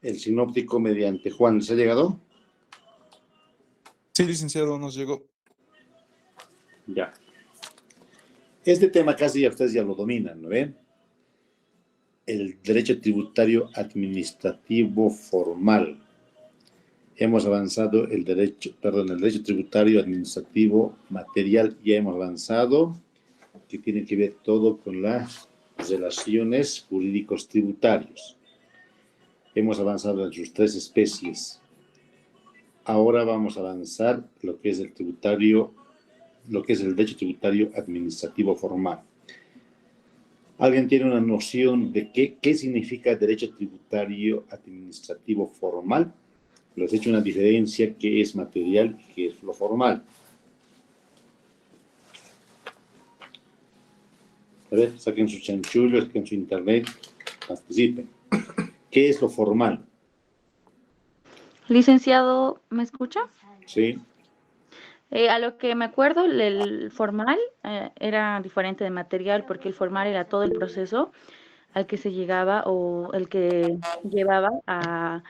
el sinóptico mediante Juan. ¿Les ha llegado? Sí, licenciado, nos llegó. Ya. Este tema casi ya ustedes ya lo dominan, ¿no ven? El derecho tributario administrativo formal. Hemos avanzado el derecho tributario administrativo material, ya hemos avanzado, que tiene que ver todo con las relaciones jurídicos tributarios. Hemos avanzado en sus tres especies. Ahora vamos a avanzar lo que es el derecho tributario administrativo formal. ¿Alguien tiene una noción de qué significa derecho tributario administrativo formal? Les he hecho una diferencia que es material y que es lo formal. A ver, saquen su chanchullo, saquen su internet, participen. ¿Qué es lo formal? Licenciado, ¿me escucha? Sí. A lo que me acuerdo, el formal era diferente de material porque el formal era todo el proceso al que se llegaba o el que llevaba a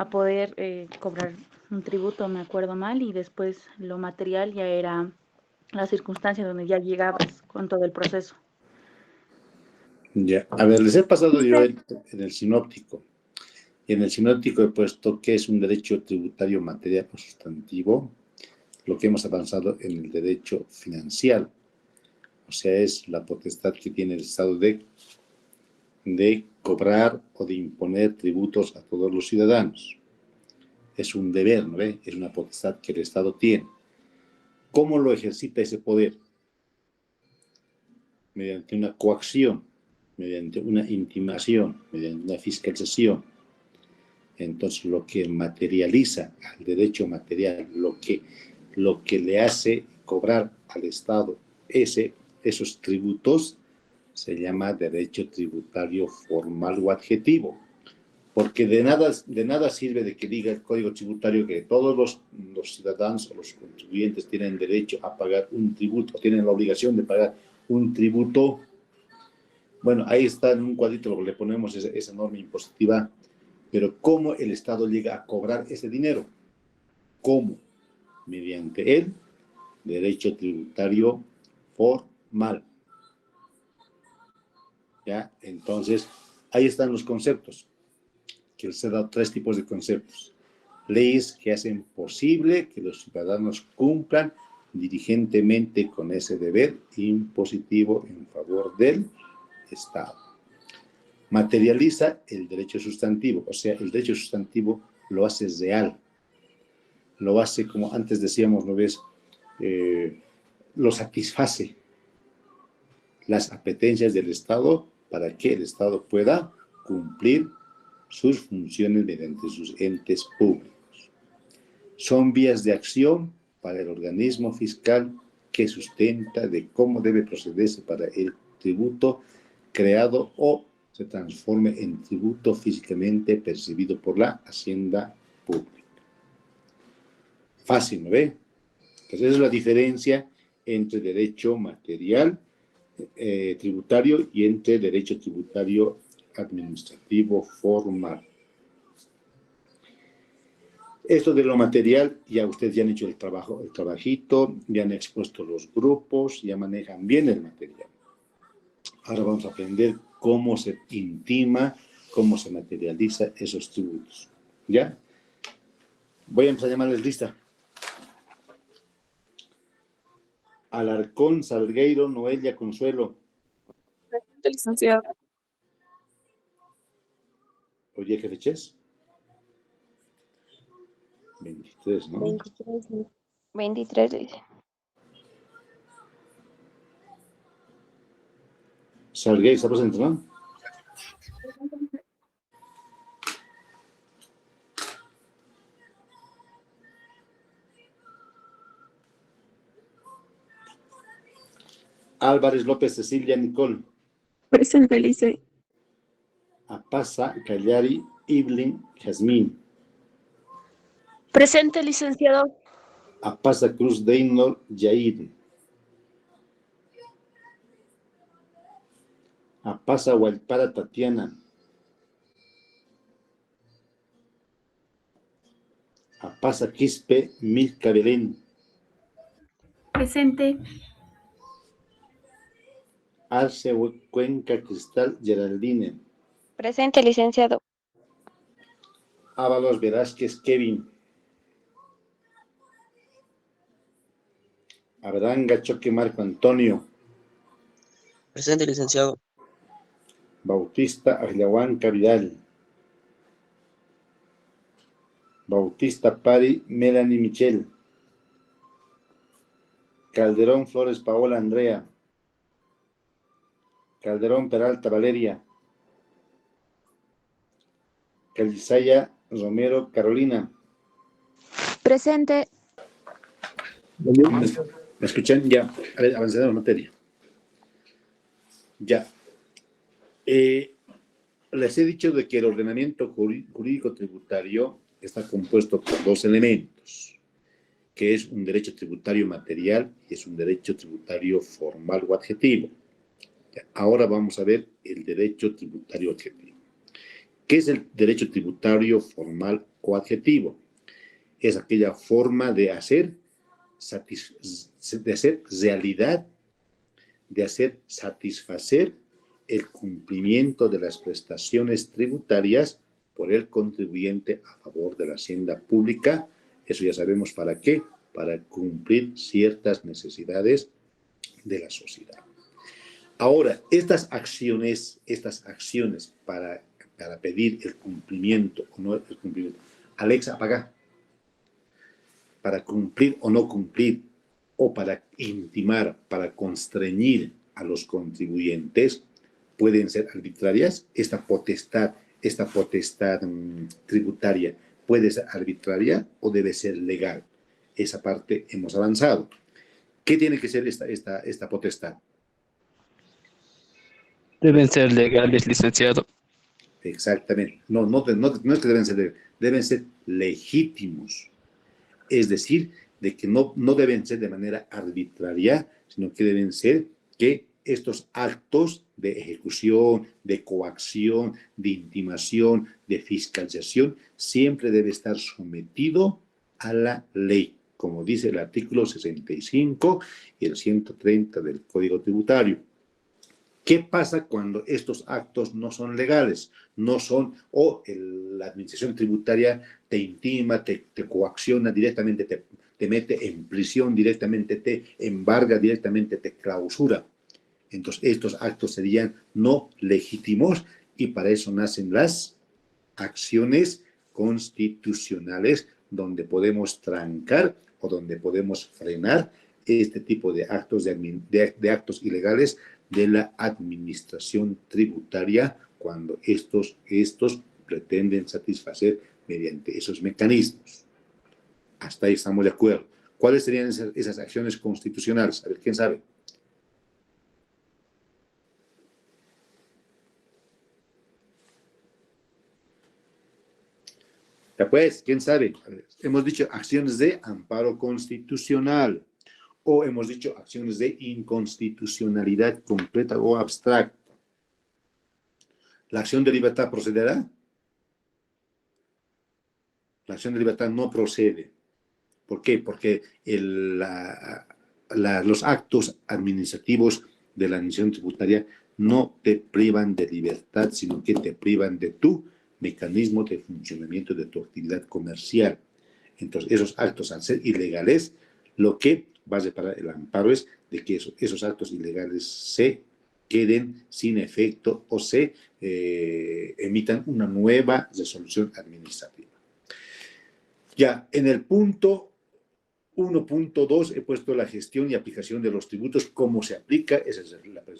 poder cobrar un tributo, me acuerdo mal, y después lo material ya era la circunstancia donde ya llegabas con todo el proceso. Ya. A ver, les he pasado yo en el sinóptico. Y en el sinóptico he puesto que es un derecho tributario material o sustantivo, lo que hemos avanzado en el derecho financiero. O sea, es la potestad que tiene el Estado de cobrar o de imponer tributos a todos los ciudadanos. Es un deber, ¿no ve? Es una potestad que el Estado tiene. ¿Cómo lo ejercita ese poder? Mediante una coacción, mediante una intimación, mediante una fiscalización. Entonces, lo que materializa al derecho material, lo que le hace cobrar al Estado esos tributos, se llama derecho tributario formal o adjetivo. Porque de nada sirve de que diga el Código Tributario que todos los ciudadanos o los contribuyentes tienen derecho a pagar un tributo, tienen la obligación de pagar un tributo. Bueno, ahí está en un cuadrito lo que le ponemos esa norma impositiva, pero ¿cómo el Estado llega a cobrar ese dinero? ¿Cómo? Mediante el derecho tributario formal. ¿Ya? Entonces, ahí están los conceptos, que les he dado tres tipos de conceptos. Leyes que hacen posible que los ciudadanos cumplan diligentemente con ese deber impositivo en favor del Estado. Materializa el derecho sustantivo, o sea, el derecho sustantivo lo hace real, lo hace, como antes decíamos, ¿no ves? Lo satisface las apetencias del Estado para que el Estado pueda cumplir sus funciones mediante sus entes públicos. Son vías de acción para el organismo fiscal que sustenta de cómo debe procederse para el tributo creado o se transforme en tributo físicamente percibido por la hacienda pública. Fácil, ¿no ve? Entonces, esa es la diferencia entre derecho material tributario y entre derecho tributario administrativo formal. Esto de lo material, ya ustedes ya han hecho el trabajito, ya han expuesto los grupos, ya manejan bien el material. Ahora vamos a aprender cómo se intima, cómo se materializa esos tributos. ¿Ya? Voy a empezar a llamarles lista. Alarcón, Salgueiro, Noelia, Consuelo. Presente, licenciado. Oye, ¿qué fecha es? 23, ¿no? 23 dice. Salgueiro, ¿está presente, no? Álvarez López, Cecilia, Nicole. Presente, lice. Apasa, Callari, Iblin, Jazmín. Presente, licenciado. Apasa Cruz, Deynor, Yair. Apasa Hualpara, Tatiana. Apasa Quispe Milka Belén. Presente. Arce Cuenca Cristal Geraldine. Presente, licenciado. Ábalos Velázquez Kevin. Abranga Choque Marco Antonio. Presente, licenciado. Bautista Agliahuanca Vidal. Bautista Pari Melanie Michel. Calderón Flores Paola Andrea. Calderón Peralta Valeria. Calizaya Romero Carolina. Presente. ¿Me escuchan? Ya, a ver, avanzando en materia. Ya. Les he dicho de que el ordenamiento jurídico tributario está compuesto por dos elementos, que es un derecho tributario material y es un derecho tributario formal o adjetivo. Ahora vamos a ver el derecho tributario adjetivo. ¿Qué es el derecho tributario formal o adjetivo? Es aquella forma de hacer realidad, de hacer satisfacer el cumplimiento de las prestaciones tributarias por el contribuyente a favor de la hacienda pública. Eso ya sabemos para qué, para cumplir ciertas necesidades de la sociedad. Ahora, estas acciones para pedir el cumplimiento o no el cumplimiento. Alexa, apaga. Para cumplir o no cumplir, o para intimar, para constreñir a los contribuyentes, pueden ser arbitrarias. Esta potestad tributaria puede ser arbitraria o debe ser legal. Esa parte hemos avanzado. ¿Qué tiene que ser esta potestad? Deben ser legales, licenciado. Exactamente. No es que deben ser legales, deben ser legítimos. Es decir, de que no deben ser de manera arbitraria, sino que deben ser que estos actos de ejecución, de coacción, de intimación, de fiscalización, siempre debe estar sometido a la ley, como dice el artículo 65 y el 130 del Código Tributario. ¿Qué pasa cuando estos actos no son legales? No son, la administración tributaria te intima, te coacciona directamente, te mete en prisión directamente, te embarga directamente, te clausura. Entonces, estos actos serían no legítimos y para eso nacen las acciones constitucionales donde podemos trancar o donde podemos frenar este tipo de actos, de actos ilegales de la administración tributaria cuando estos pretenden satisfacer mediante esos mecanismos. Hasta ahí estamos de acuerdo. ¿Cuáles serían esas acciones constitucionales? A ver, ¿quién sabe? Ya pues, ¿quién sabe? Hemos dicho acciones de amparo constitucional o hemos dicho acciones de inconstitucionalidad completa o abstracta. ¿La acción de libertad procederá? La acción de libertad no procede. ¿Por qué? Porque los actos administrativos de la administración tributaria no te privan de libertad, sino que te privan de tu mecanismo de funcionamiento de tu actividad comercial. Entonces, esos actos, al ser ilegales, lo que va a separar el amparo es de que esos actos ilegales se queden sin efecto o se emitan una nueva resolución administrativa. Ya, en el punto 1.2 he puesto la gestión y aplicación de los tributos, cómo se aplica, esa es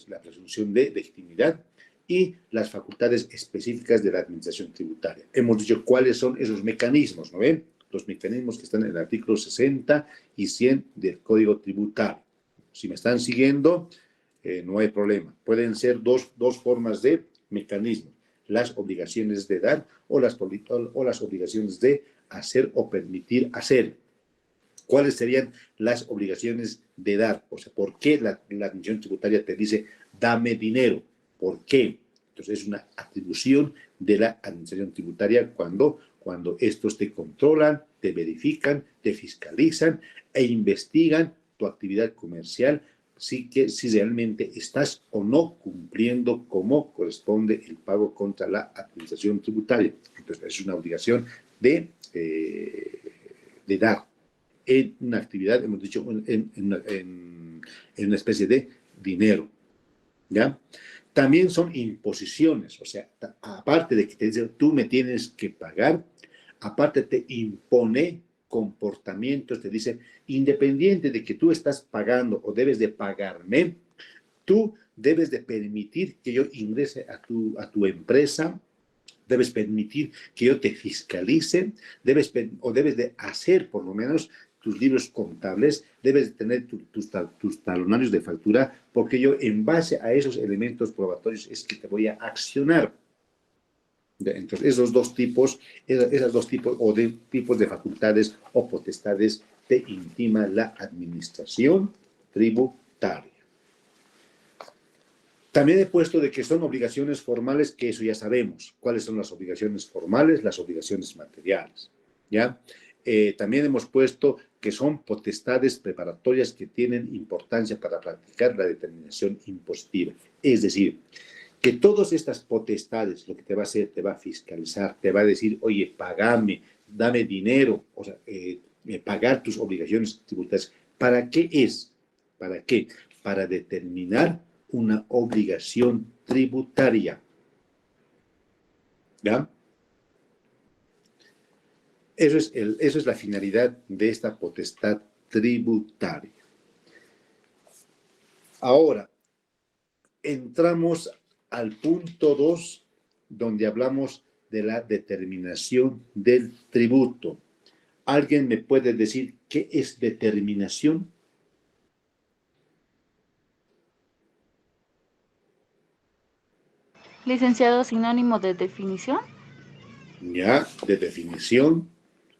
la presunción de legitimidad y las facultades específicas de la administración tributaria. Hemos dicho cuáles son esos mecanismos, ¿no ven? Los mecanismos que están en el artículo 60 y 100 del Código Tributario. Si me están siguiendo, no hay problema. Pueden ser dos formas de mecanismos. Las obligaciones de dar o las obligaciones de hacer o permitir hacer. ¿Cuáles serían las obligaciones de dar? O sea, ¿por qué la administración tributaria te dice, dame dinero? ¿Por qué? Entonces, es una atribución de la administración tributaria cuando cuando estos te controlan, te verifican, te fiscalizan e investigan tu actividad comercial, si realmente estás o no cumpliendo como corresponde el pago contra la administración tributaria. Entonces, es una obligación de dar en una actividad, hemos dicho, en una especie de dinero, ¿ya? También son imposiciones, o sea, aparte de que te dice, tú me tienes que pagar, aparte te impone comportamientos, te dice, independiente de que tú estás pagando o debes de pagarme, tú debes de permitir que yo ingrese a tu empresa, debes permitir que yo te fiscalice, debes de hacer por lo menos tus libros contables, debes de tener tus talonarios de factura, porque yo en base a esos elementos probatorios es que te voy a accionar. Entonces, esas dos tipos de facultades o potestades te intima la administración tributaria. También he puesto de que son obligaciones formales, que eso ya sabemos. ¿Cuáles son las obligaciones formales? Las obligaciones materiales, ¿ya? También hemos puesto que son potestades preparatorias que tienen importancia para practicar la determinación impositiva. Es decir, que todas estas potestades, lo que te va a hacer, te va a fiscalizar, te va a decir, oye, pagame, dame dinero, o sea, pagar tus obligaciones tributarias. ¿Para qué es? ¿Para qué? Para determinar una obligación tributaria. ¿Ya? Eso es la finalidad de esta potestad tributaria. Ahora, entramos al punto 2, donde hablamos de la determinación del tributo. ¿Alguien me puede decir qué es determinación? Licenciado, sinónimo de definición. Ya, de definición.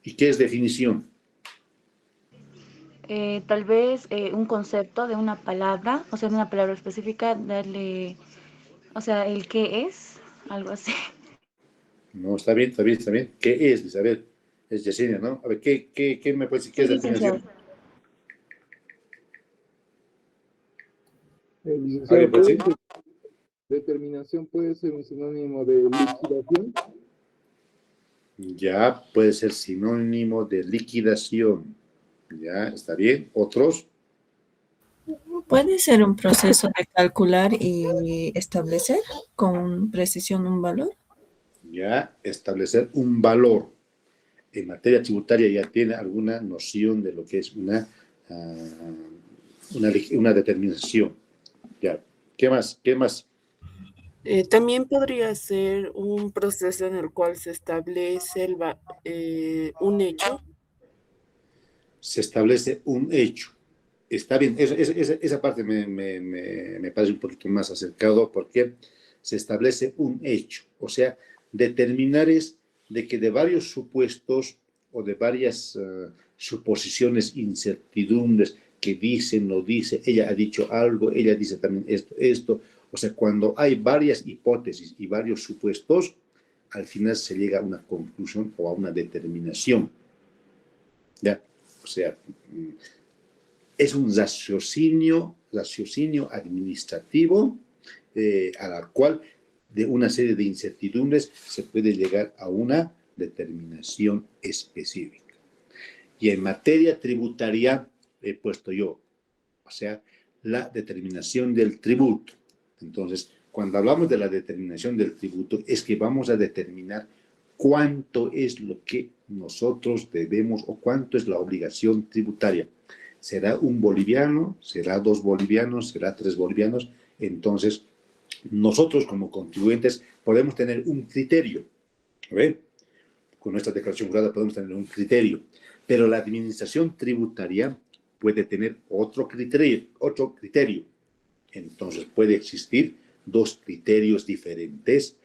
¿Y qué es definición? Tal vez un concepto de una palabra, o sea, de una palabra específica, darle, o sea, el qué es, algo así. No, está bien. ¿Qué es? A ver, es Yesenia, ¿no? A ver, ¿qué me puede decir? ¿Qué es licenciado. definición? Licenciado, ¿Alguien puede decir? determinación puede ser un sinónimo de liquidación. Ya, puede ser sinónimo de liquidación. Ya, está bien. ¿Otros? Puede ser un proceso de calcular y establecer con precisión un valor. Ya, establecer un valor. En materia tributaria ya tiene alguna noción de lo que es una determinación. Ya, ¿qué más? También podría ser un proceso en el cual se establece un hecho. Se establece un hecho. Está bien, esa parte me parece un poquito más acercado, porque se establece un hecho. O sea, determinar es de que de varios supuestos o de varias suposiciones, incertidumbres, que dice, no dice, ella ha dicho algo, ella dice también esto. O sea, cuando hay varias hipótesis y varios supuestos, al final se llega a una conclusión o a una determinación. ¿Ya? O sea, es un raciocinio administrativo a la cual de una serie de incertidumbres se puede llegar a una determinación específica. Y en materia tributaria he puesto yo, o sea, la determinación del tributo. Entonces, cuando hablamos de la determinación del tributo, es que vamos a determinar cuánto es lo que nosotros debemos o cuánto es la obligación tributaria. ¿Será un boliviano? ¿Será 2 bolivianos? ¿Será 3 bolivianos? Entonces, nosotros como contribuyentes podemos tener un criterio. ¿Ve? Con nuestra declaración jurada podemos tener un criterio. Pero la administración tributaria puede tener otro criterio. Entonces, puede existir 2 criterios diferentes.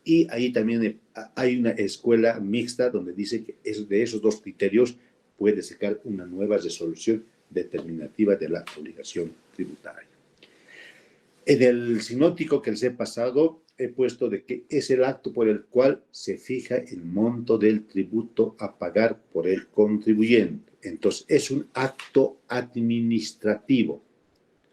Y ahí también hay una escuela mixta donde dice que de esos 2 criterios puede sacar una nueva resolución determinativa de la obligación tributaria. En el sinóptico que les he pasado, he puesto de que es el acto por el cual se fija el monto del tributo a pagar por el contribuyente. Entonces, es un acto administrativo.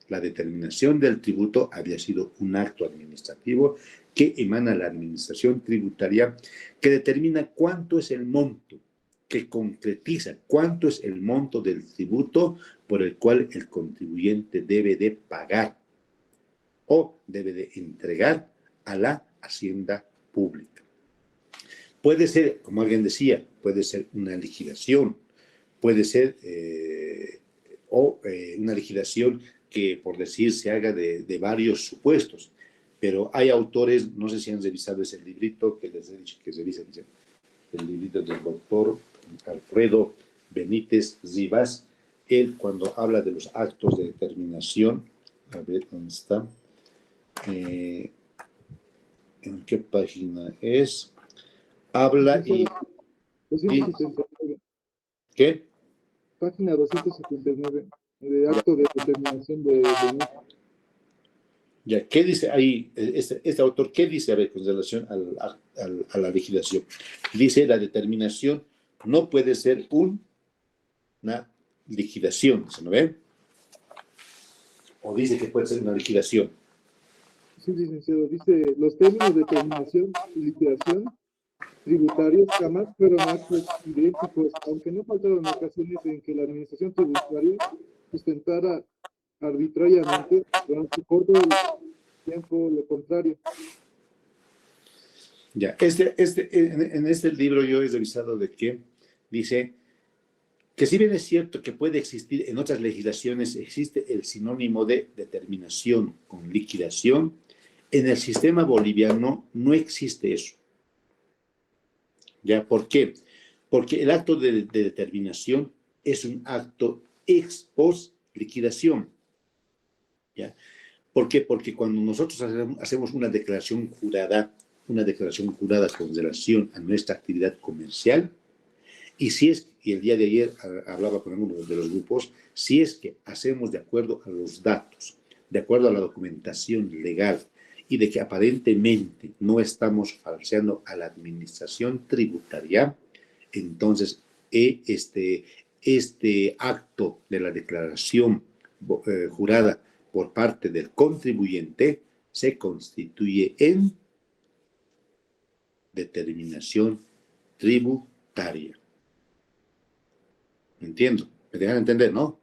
La determinación del tributo había sido un acto administrativo que emana la administración tributaria, que determina cuánto es el monto, que concretiza cuánto es el monto del tributo por el cual el contribuyente debe de pagar o debe de entregar a la hacienda pública. Puede ser, como alguien decía, puede ser una liquidación, puede ser una liquidación que, por decir, se haga de varios supuestos. Pero hay autores, no sé si han revisado ese librito que les he dicho que revisen, el librito del doctor Alfredo Benítez Rivas. Él, cuando habla de los actos de determinación, a ver, ¿dónde está? ¿En qué página es? Habla y... 279. ¿Qué? Página 279, de acto de determinación de Ya, ¿qué dice ahí este autor? ¿Qué dice, a ver, con relación a la liquidación? Dice, la determinación no puede ser una liquidación, ¿se no ve? O dice que puede ser una liquidación. Sí, licenciado. Dice, los términos de determinación y liquidación tributarios jamás fueron actos idénticos, aunque no faltaron ocasiones en que la administración tributaria sustentara arbitrariamente durante corto tiempo lo contrario. Ya, en este libro yo he revisado de que dice que si bien es cierto que puede existir en otras legislaciones, existe el sinónimo de determinación con liquidación, en el sistema boliviano no existe eso. ¿Ya? ¿Por qué? Porque el acto de determinación es un acto ex post liquidación. ¿Ya? ¿Por qué? Porque cuando nosotros hacemos una declaración jurada con relación a nuestra actividad comercial, y el día de ayer hablaba con uno de los grupos, si es que hacemos de acuerdo a los datos, de acuerdo a la documentación legal, y de que aparentemente no estamos falseando a la administración tributaria, entonces este acto de la declaración jurada por parte del contribuyente se constituye en determinación tributaria. Entiendo, me dejan entender, ¿no?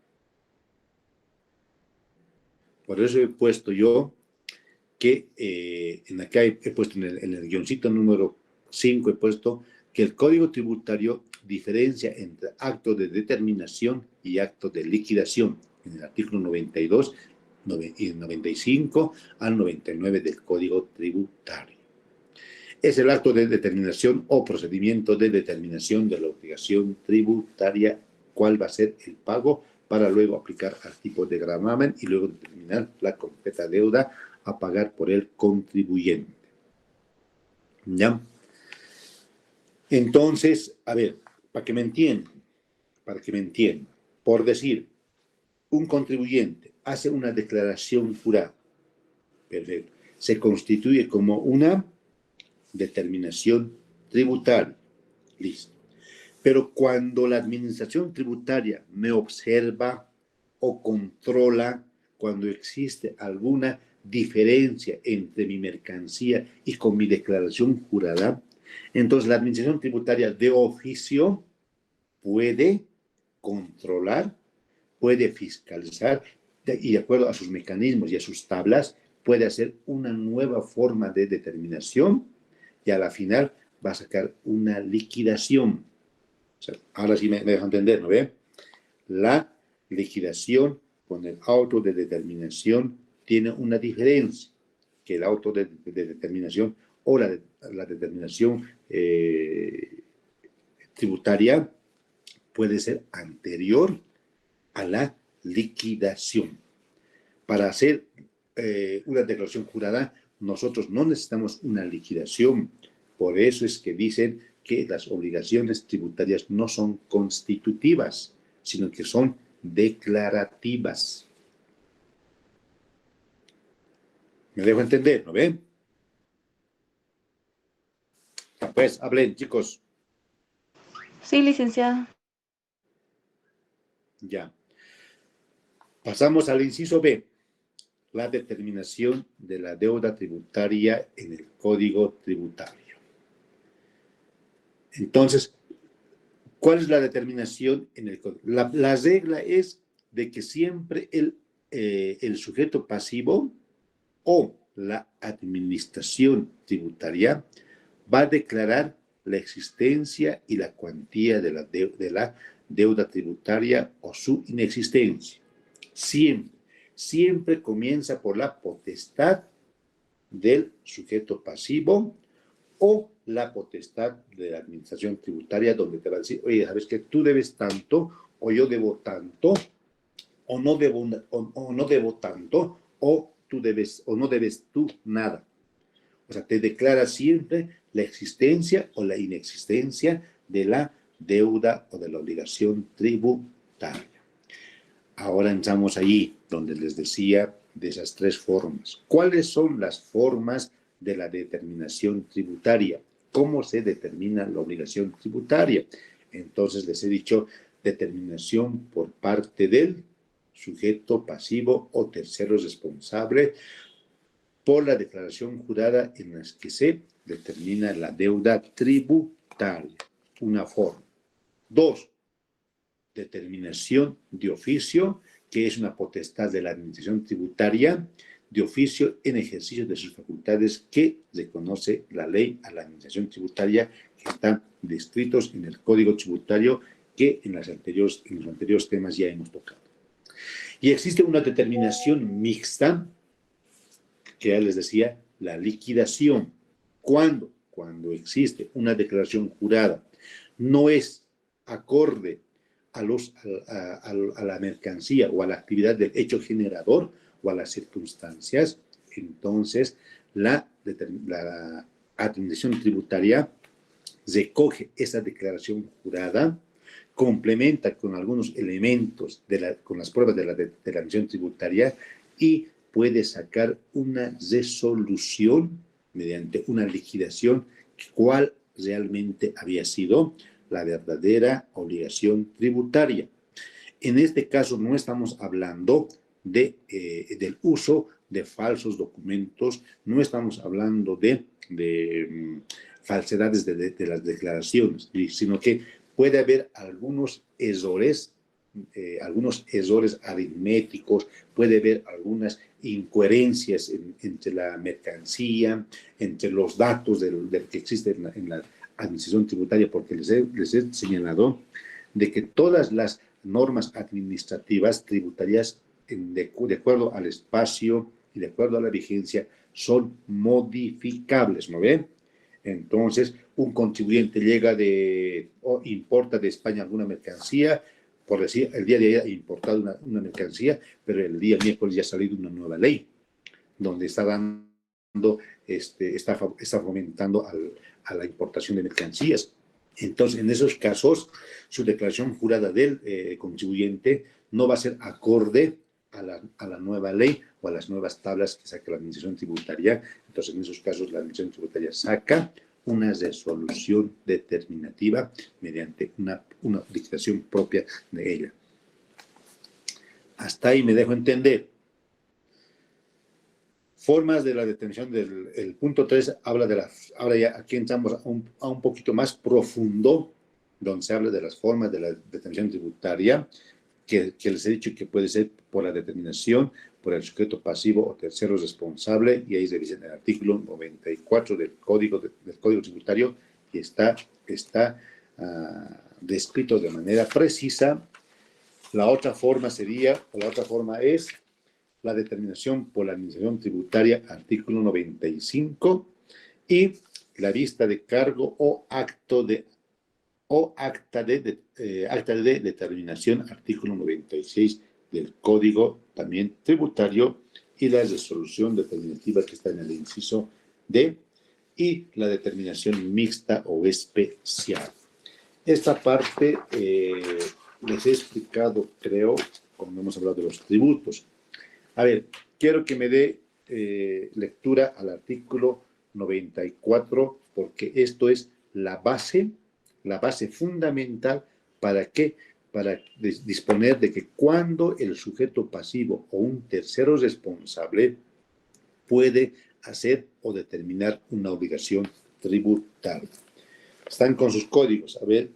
Por eso he puesto yo que acá he puesto en el guioncito número 5, he puesto que el Código Tributario diferencia entre acto de determinación y acto de liquidación, en el artículo 92, 95 al 99 del Código Tributario. Es el acto de determinación o procedimiento de determinación de la obligación tributaria, cuál va a ser el pago, para luego aplicar al tipo de gravamen y luego determinar la completa deuda a pagar por el contribuyente. ¿Ya? Entonces, a ver, para que me entiendan, por decir, un contribuyente hace una declaración jurada, perfecto, se constituye como una determinación tributaria, listo. Pero cuando la administración tributaria me observa o controla, cuando existe alguna diferencia entre mi mercancía y con mi declaración jurada, entonces la administración tributaria de oficio puede controlar, puede fiscalizar y de acuerdo a sus mecanismos y a sus tablas puede hacer una nueva forma de determinación y a la final va a sacar una liquidación. O sea, ahora sí me dejo entender, ¿no ve? La liquidación con el auto de determinación tiene una diferencia, que el auto de determinación o la determinación tributaria puede ser anterior a la liquidación. Para hacer una declaración jurada, nosotros no necesitamos una liquidación. Por eso es que dicen que las obligaciones tributarias no son constitutivas, sino que son declarativas. ¿Me dejo entender? ¿No ven? Pues, hablen, chicos. Sí, licenciado. Ya. Pasamos al inciso B. La determinación de la deuda tributaria en el Código Tributario. Entonces, ¿cuál es la determinación en el Código? La regla es de que siempre el sujeto pasivo o la administración tributaria va a declarar la existencia y la cuantía de la deuda tributaria o su inexistencia. Siempre comienza por la potestad del sujeto pasivo o la potestad de la administración tributaria, donde te va a decir, oye, sabes que tú debes tanto, o yo debo tanto, o no debo tanto, o tú debes, o no debes tú nada. O sea, te declara siempre la existencia o la inexistencia de la deuda o de la obligación tributaria. Ahora entramos allí, donde les decía de esas tres formas. ¿Cuáles son las formas de la determinación tributaria? ¿Cómo se determina la obligación tributaria? Entonces les he dicho determinación por parte del sujeto pasivo o tercero responsable por la declaración jurada en la que se determina la deuda tributaria. Una forma. 2. Determinación de oficio, que es una potestad de la administración tributaria de oficio en ejercicio de sus facultades que reconoce la ley a la administración tributaria, que están descritos en el Código Tributario que en los anteriores temas ya hemos tocado. Y existe una determinación mixta, que ya les decía, la liquidación. ¿Cuándo? Cuando existe una declaración jurada, no es acorde a la mercancía o a la actividad del hecho generador o a las circunstancias, entonces la administración tributaria recoge esa declaración jurada, complementa con algunos elementos, con las pruebas de la administración tributaria y puede sacar una resolución mediante una liquidación, cuál realmente había sido la verdadera obligación tributaria. En este caso no estamos hablando del uso de falsos documentos, no estamos hablando de falsedades de las declaraciones, sino que puede haber algunos errores aritméticos, puede haber algunas incoherencias entre la mercancía, entre los datos del que existe en la administración tributaria, porque les he señalado de que todas las normas administrativas tributarias, de acuerdo al espacio y de acuerdo a la vigencia, son modificables, ¿no ven? Entonces, un contribuyente llega o importa de España alguna mercancía, por decir, el día de ayer ha importado una mercancía, pero el día miércoles ya ha salido una nueva ley, donde está fomentando a la importación de mercancías. Entonces, en esos casos, su declaración jurada del contribuyente no va a ser acorde a la nueva ley o a las nuevas tablas que saca la administración tributaria. Entonces, en esos casos, la administración tributaria saca una resolución determinativa mediante una dictación propia de ella. Hasta ahí me dejo entender. Formas de la determinación del punto 3 habla de ahora ya aquí entramos a un poquito más profundo, donde se habla de las formas de la determinación tributaria, que les he dicho que puede ser por la determinación, por el sujeto pasivo o tercero responsable, y ahí revisen el artículo 94 del Código Tributario, y está descrito de manera precisa. La otra forma es la determinación por la administración tributaria, artículo 95, y la vista de cargo o acta de determinación, artículo 96 del Código también tributario, y la resolución determinativa que está en el inciso D, y la determinación mixta o especial. Esta parte les he explicado, creo, cuando hemos hablado de los tributos. A ver, quiero que me dé lectura al artículo 94, porque esto es la base fundamental para que para disponer de que cuando el sujeto pasivo o un tercero responsable puede hacer o determinar una obligación tributaria. Están con sus códigos. A ver,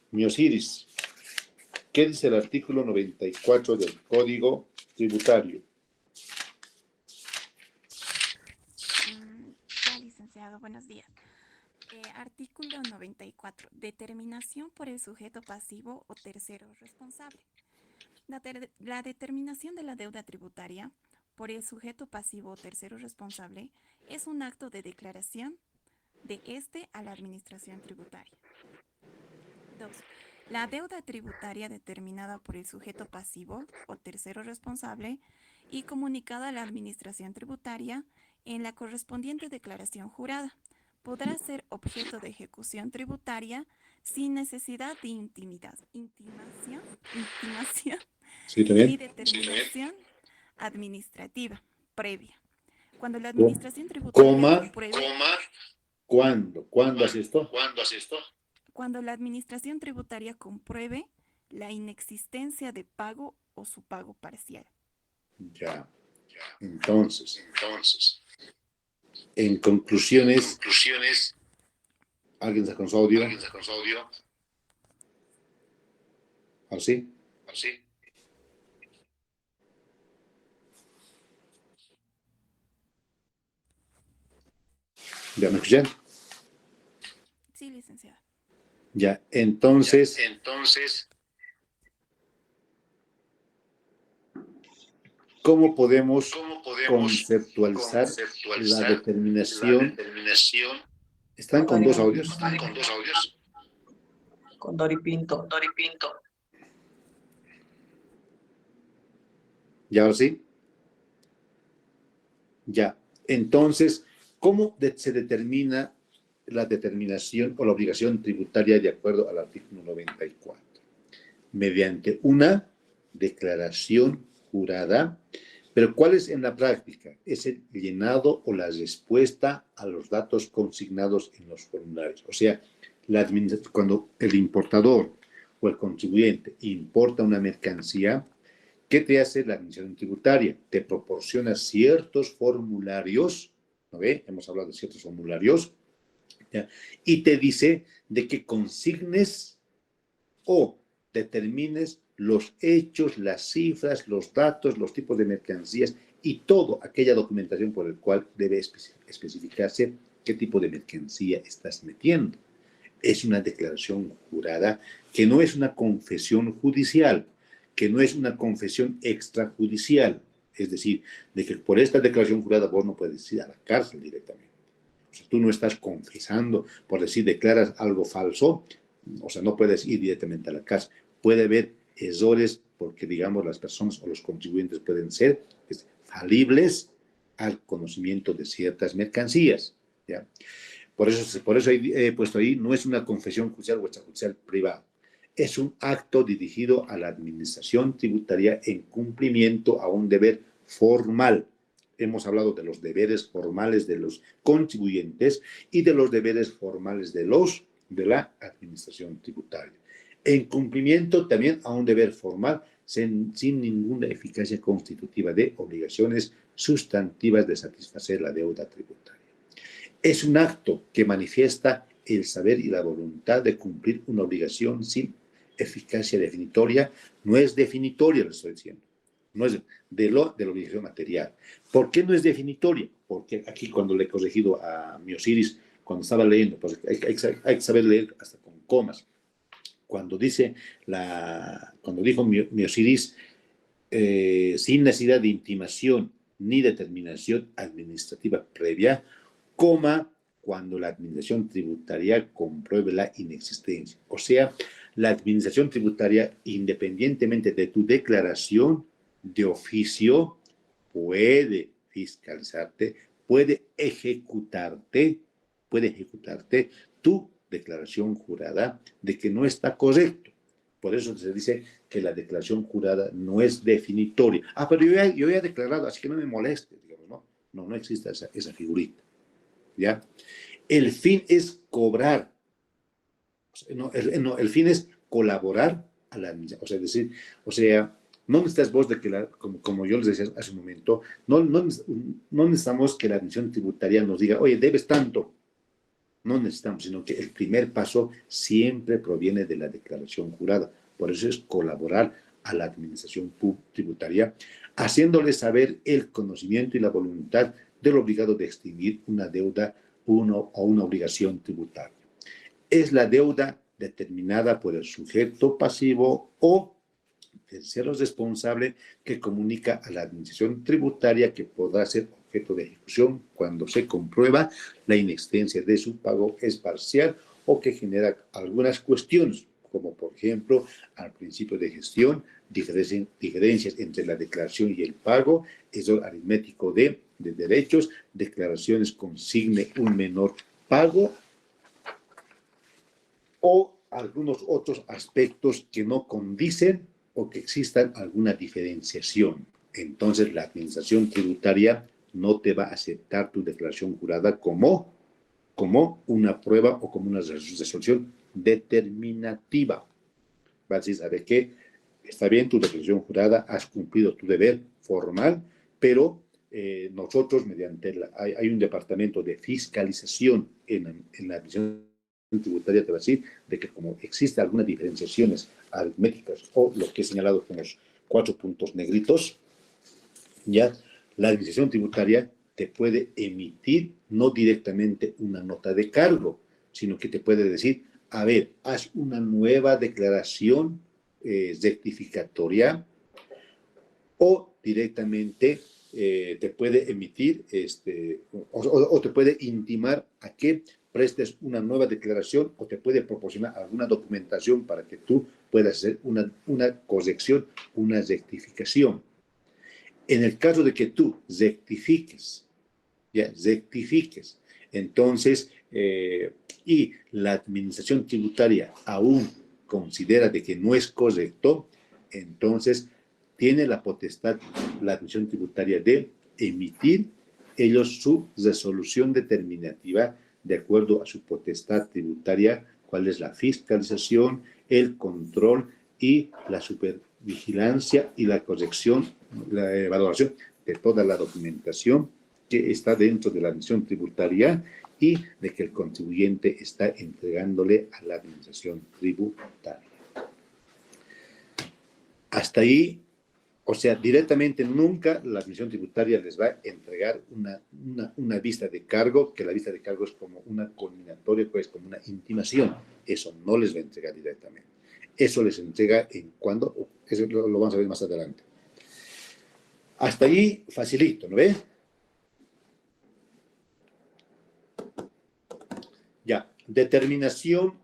mi Osiris, ¿qué dice el artículo 94 del Código Tributario? Ya, licenciado, buenos días. Artículo 94. Determinación por el sujeto pasivo o tercero responsable. La determinación de la deuda tributaria por el sujeto pasivo o tercero responsable es un acto de declaración de este a la administración tributaria. 2. La deuda tributaria determinada por el sujeto pasivo o tercero responsable y comunicada a la administración tributaria en la correspondiente declaración jurada podrá ser objeto de ejecución tributaria sin necesidad de intimación Sí, ¿también? ni determinación administrativa previa. Cuando la administración tributaria compruebe... ¿Cuándo hace esto? Cuando la administración tributaria compruebe la inexistencia de pago o su pago parcial. Ya. Entonces, en conclusiones, ¿alguien sacó su audio? ¿Así? ¿Ya me escuchan? Sí, licenciada. Ya, entonces, ¿cómo podemos conceptualizar la determinación? ¿Están con dos audios? Con Doripinto. ¿Y ahora sí? Ya, entonces, ¿cómo se determina la determinación o la obligación tributaria de acuerdo al artículo 94? Mediante una declaración jurada, pero ¿cuál es en la práctica? Es el llenado o la respuesta a los datos consignados en los formularios. O sea, cuando el importador o el contribuyente importa una mercancía, ¿qué te hace la administración tributaria? Te proporciona ciertos formularios, ¿no ve? Hemos hablado de ciertos formularios, ¿ya? Y te dice de que consignes o determines los hechos, las cifras, los datos, los tipos de mercancías y toda aquella documentación por el cual debe especificarse qué tipo de mercancía estás metiendo. Es una declaración jurada que no es una confesión judicial, que no es una confesión extrajudicial. Es decir, de que por esta declaración jurada vos no puedes ir a la cárcel directamente. O sea, tú no estás confesando, por decir, declaras algo falso, o sea, no puedes ir directamente a la cárcel. Puede haber errores porque, digamos, las personas o los contribuyentes pueden ser falibles al conocimiento de ciertas mercancías, ¿ya? Por eso he puesto ahí, no es una confesión judicial o extrajudicial privada. Es un acto dirigido a la administración tributaria en cumplimiento a un deber formal. Hemos hablado de los deberes formales de los contribuyentes y de los deberes formales de la administración tributaria. En cumplimiento también a un deber formal sin ninguna eficacia constitutiva de obligaciones sustantivas de satisfacer la deuda tributaria. Es un acto que manifiesta el saber y la voluntad de cumplir una obligación sin eficacia definitoria. No es definitoria, lo estoy diciendo. No es de la obligación material. ¿Por qué no es definitoria? Porque aquí cuando le he corregido a mi Osiris, cuando estaba leyendo, pues hay que saber leer hasta con comas. Cuando dijo mi Osiris, sin necesidad de intimación ni determinación administrativa previa, coma, cuando la administración tributaria compruebe la inexistencia. O sea, la administración tributaria, independientemente de tu declaración de oficio, puede fiscalizarte, puede ejecutarte tu declaración jurada de que no está correcto. Por eso se dice que la declaración jurada no es definitoria. Pero yo ya he declarado, así que no me moleste, digamos. No existe esa figurita, ¿ya? El fin es cobrar, el fin es colaborar a la administración, o sea, no necesitas vos de que, como yo les decía hace un momento, no necesitamos que la administración tributaria nos diga, oye, debes tanto. No necesitamos, sino que el primer paso siempre proviene de la declaración jurada. Por eso es colaborar a la administración tributaria, haciéndole saber el conocimiento y la voluntad del obligado de extinguir una deuda o una obligación tributaria. Es la deuda determinada por el sujeto pasivo o tercero responsable que comunica a la administración tributaria que podrá ser objeto de ejecución cuando se comprueba la inexistencia de su pago es parcial o que genera algunas cuestiones, como por ejemplo al principio de gestión, diferencias entre la declaración y el pago, eso aritmético de derechos, declaraciones consigne un menor pago o algunos otros aspectos que no condicen o que existan alguna diferenciación. Entonces, la administración tributaria no te va a aceptar tu declaración jurada como una prueba o como una resolución determinativa. Va a decir, ¿sabe qué? Está bien tu declaración jurada, has cumplido tu deber formal, pero nosotros, hay un departamento de fiscalización en la administración tributaria, te va a decir de que como existe algunas diferenciaciones aritméticas o lo que he señalado con los 4 puntos negritos, ya la administración tributaria te puede emitir no directamente una nota de cargo, sino que te puede decir, a ver, haz una nueva declaración rectificatoria o directamente te puede emitir o te puede intimar a que prestes una nueva declaración o te puede proporcionar alguna documentación para que tú puedas hacer una corrección, una rectificación. En el caso de que tú rectifiques, entonces, y la administración tributaria aún considera de que no es correcto, entonces tiene la potestad la administración tributaria de emitir ellos su resolución determinativa de acuerdo a su potestad tributaria, cuál es la fiscalización, el control y la supervigilancia y la corrección, la evaluación de toda la documentación que está dentro de la administración tributaria y de que el contribuyente está entregándole a la administración tributaria. Hasta ahí, o sea, directamente nunca la administración tributaria les va a entregar una vista de cargo, que la vista de cargo es como una culminatoria, pues como una intimación. Eso no les va a entregar directamente. Eso les entrega eso lo vamos a ver más adelante. Hasta ahí, facilito, ¿no ve? Ya, determinación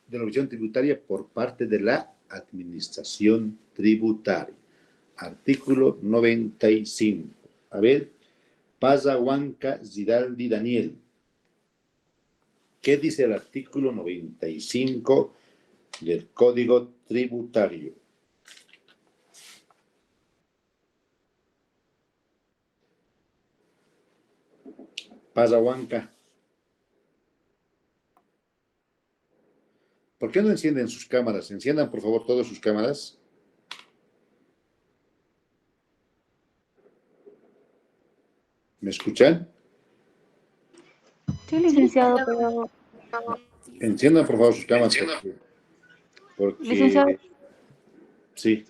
de la obligación tributaria por parte de la administración tributaria. Artículo 95. A ver, Paza, Huanca, Zidaldi, Daniel. ¿Qué dice el artículo 95 del Código Tributario? Paza, Huanca. ¿Por qué no encienden sus cámaras? Enciendan, por favor, todas sus cámaras. ¿Me escuchan? Sí, licenciado, pero... Enciendan, por favor, sus cámaras. Porque Licenciado, sí.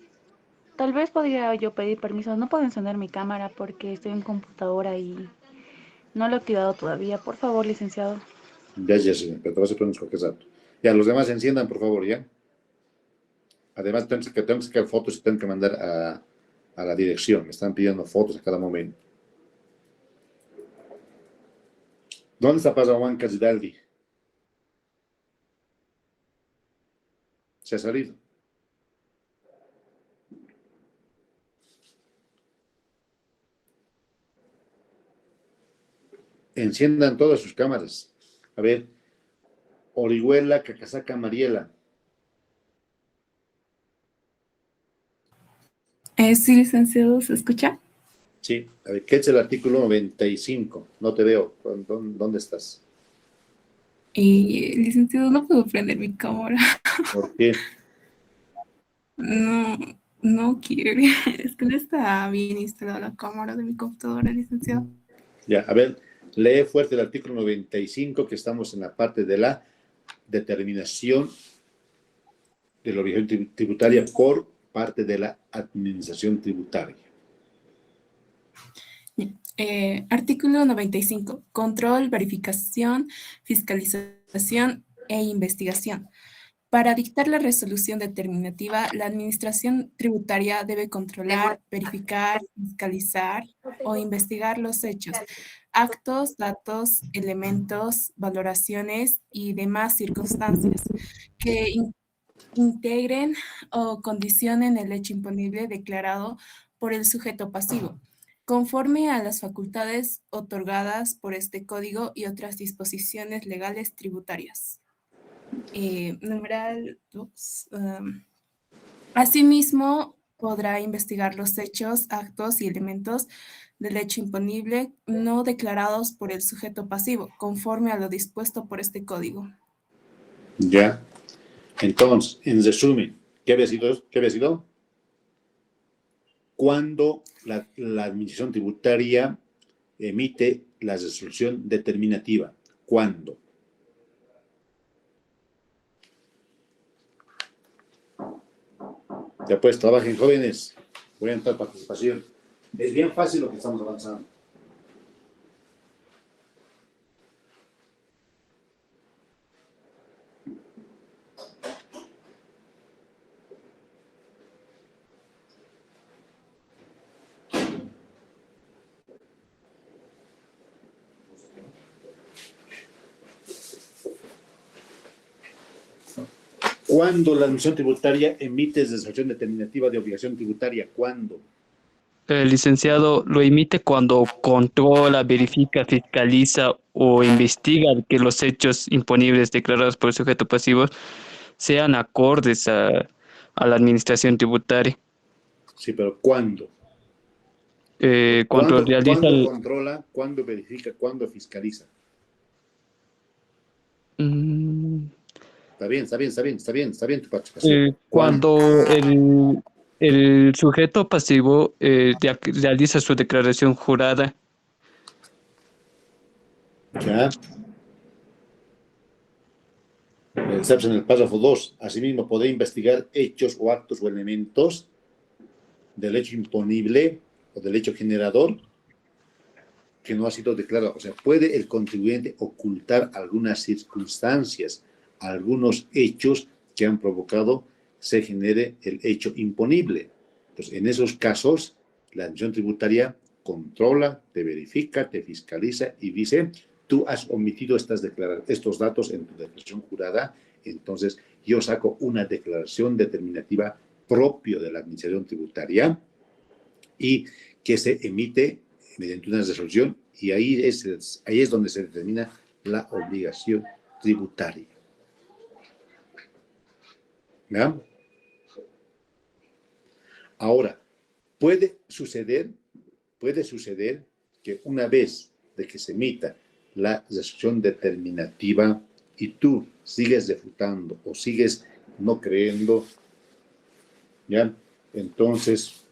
tal vez podría yo pedir permiso. No puedo encender mi cámara porque estoy en computadora y no lo he activado todavía. Por favor, licenciado. Ya, señor, pero te vas a poner cualquier rato. Ya, los demás enciendan, por favor, ya. Además, tengo que sacar fotos y tengo que mandar a la dirección. Me están pidiendo fotos a cada momento. ¿Dónde está Paza, Huanca, Zidaldi? Se ha salido. Enciendan todas sus cámaras. A ver, Orihuela, Cacasaca, Mariela. Sí, licenciado, ¿se escucha? Sí, a ver, ¿qué es el artículo 95? No te veo. ¿Dónde estás? Licenciado, no puedo prender mi cámara. ¿Por qué? No, no quiere. Es que no está bien instalada la cámara de mi computadora, licenciado. Ya, a ver, lee fuerte el artículo 95, que estamos en la parte de la determinación de la obligación tributaria por parte de la administración tributaria. Artículo 95. Control, verificación, fiscalización e investigación. Para dictar la resolución determinativa, la Administración Tributaria debe controlar, verificar, fiscalizar o investigar los hechos, actos, datos, elementos, valoraciones y demás circunstancias que integren o condicionen el hecho imponible declarado por el sujeto pasivo, conforme a las facultades otorgadas por este código y otras disposiciones legales tributarias. Numeral 2. Asimismo, podrá investigar los hechos, actos y elementos del hecho imponible no declarados por el sujeto pasivo, conforme a lo dispuesto por este código. Ya. Entonces, en resumen, ¿qué había sido? Cuando la administración tributaria emite la resolución determinativa. ¿Cuándo? Ya pues, trabajen jóvenes. Voy a entrar participación. Es bien fácil lo que estamos avanzando. ¿Cuándo la administración tributaria emite resolución determinativa de obligación tributaria? ¿Cuándo? El licenciado lo emite cuando controla, verifica, fiscaliza o investiga que los hechos imponibles declarados por el sujeto pasivo sean acordes a la administración tributaria. Sí, pero ¿cuándo? Cuando realiza ¿Cuándo controla? ¿Cuándo verifica? ¿Cuándo fiscaliza? Está bien tu participación. Cuando el sujeto pasivo realiza su declaración jurada. Ya. Estamos en el párrafo 2. Asimismo, poder investigar hechos o actos o elementos del hecho imponible o del hecho generador que no ha sido declarado. O sea, puede el contribuyente ocultar algunas circunstancias, algunos hechos que han provocado se genere el hecho imponible. Entonces, en esos casos, la administración tributaria controla, te verifica, te fiscaliza y dice, tú has omitido estos datos en tu declaración jurada, entonces yo saco una declaración determinativa propio de la administración tributaria y que se emite mediante una resolución y ahí es donde se determina la obligación tributaria. ¿Ya? Ahora, puede suceder que una vez de que se emita la resolución determinativa y tú sigues refutando o sigues no creyendo, ¿ya? Entonces,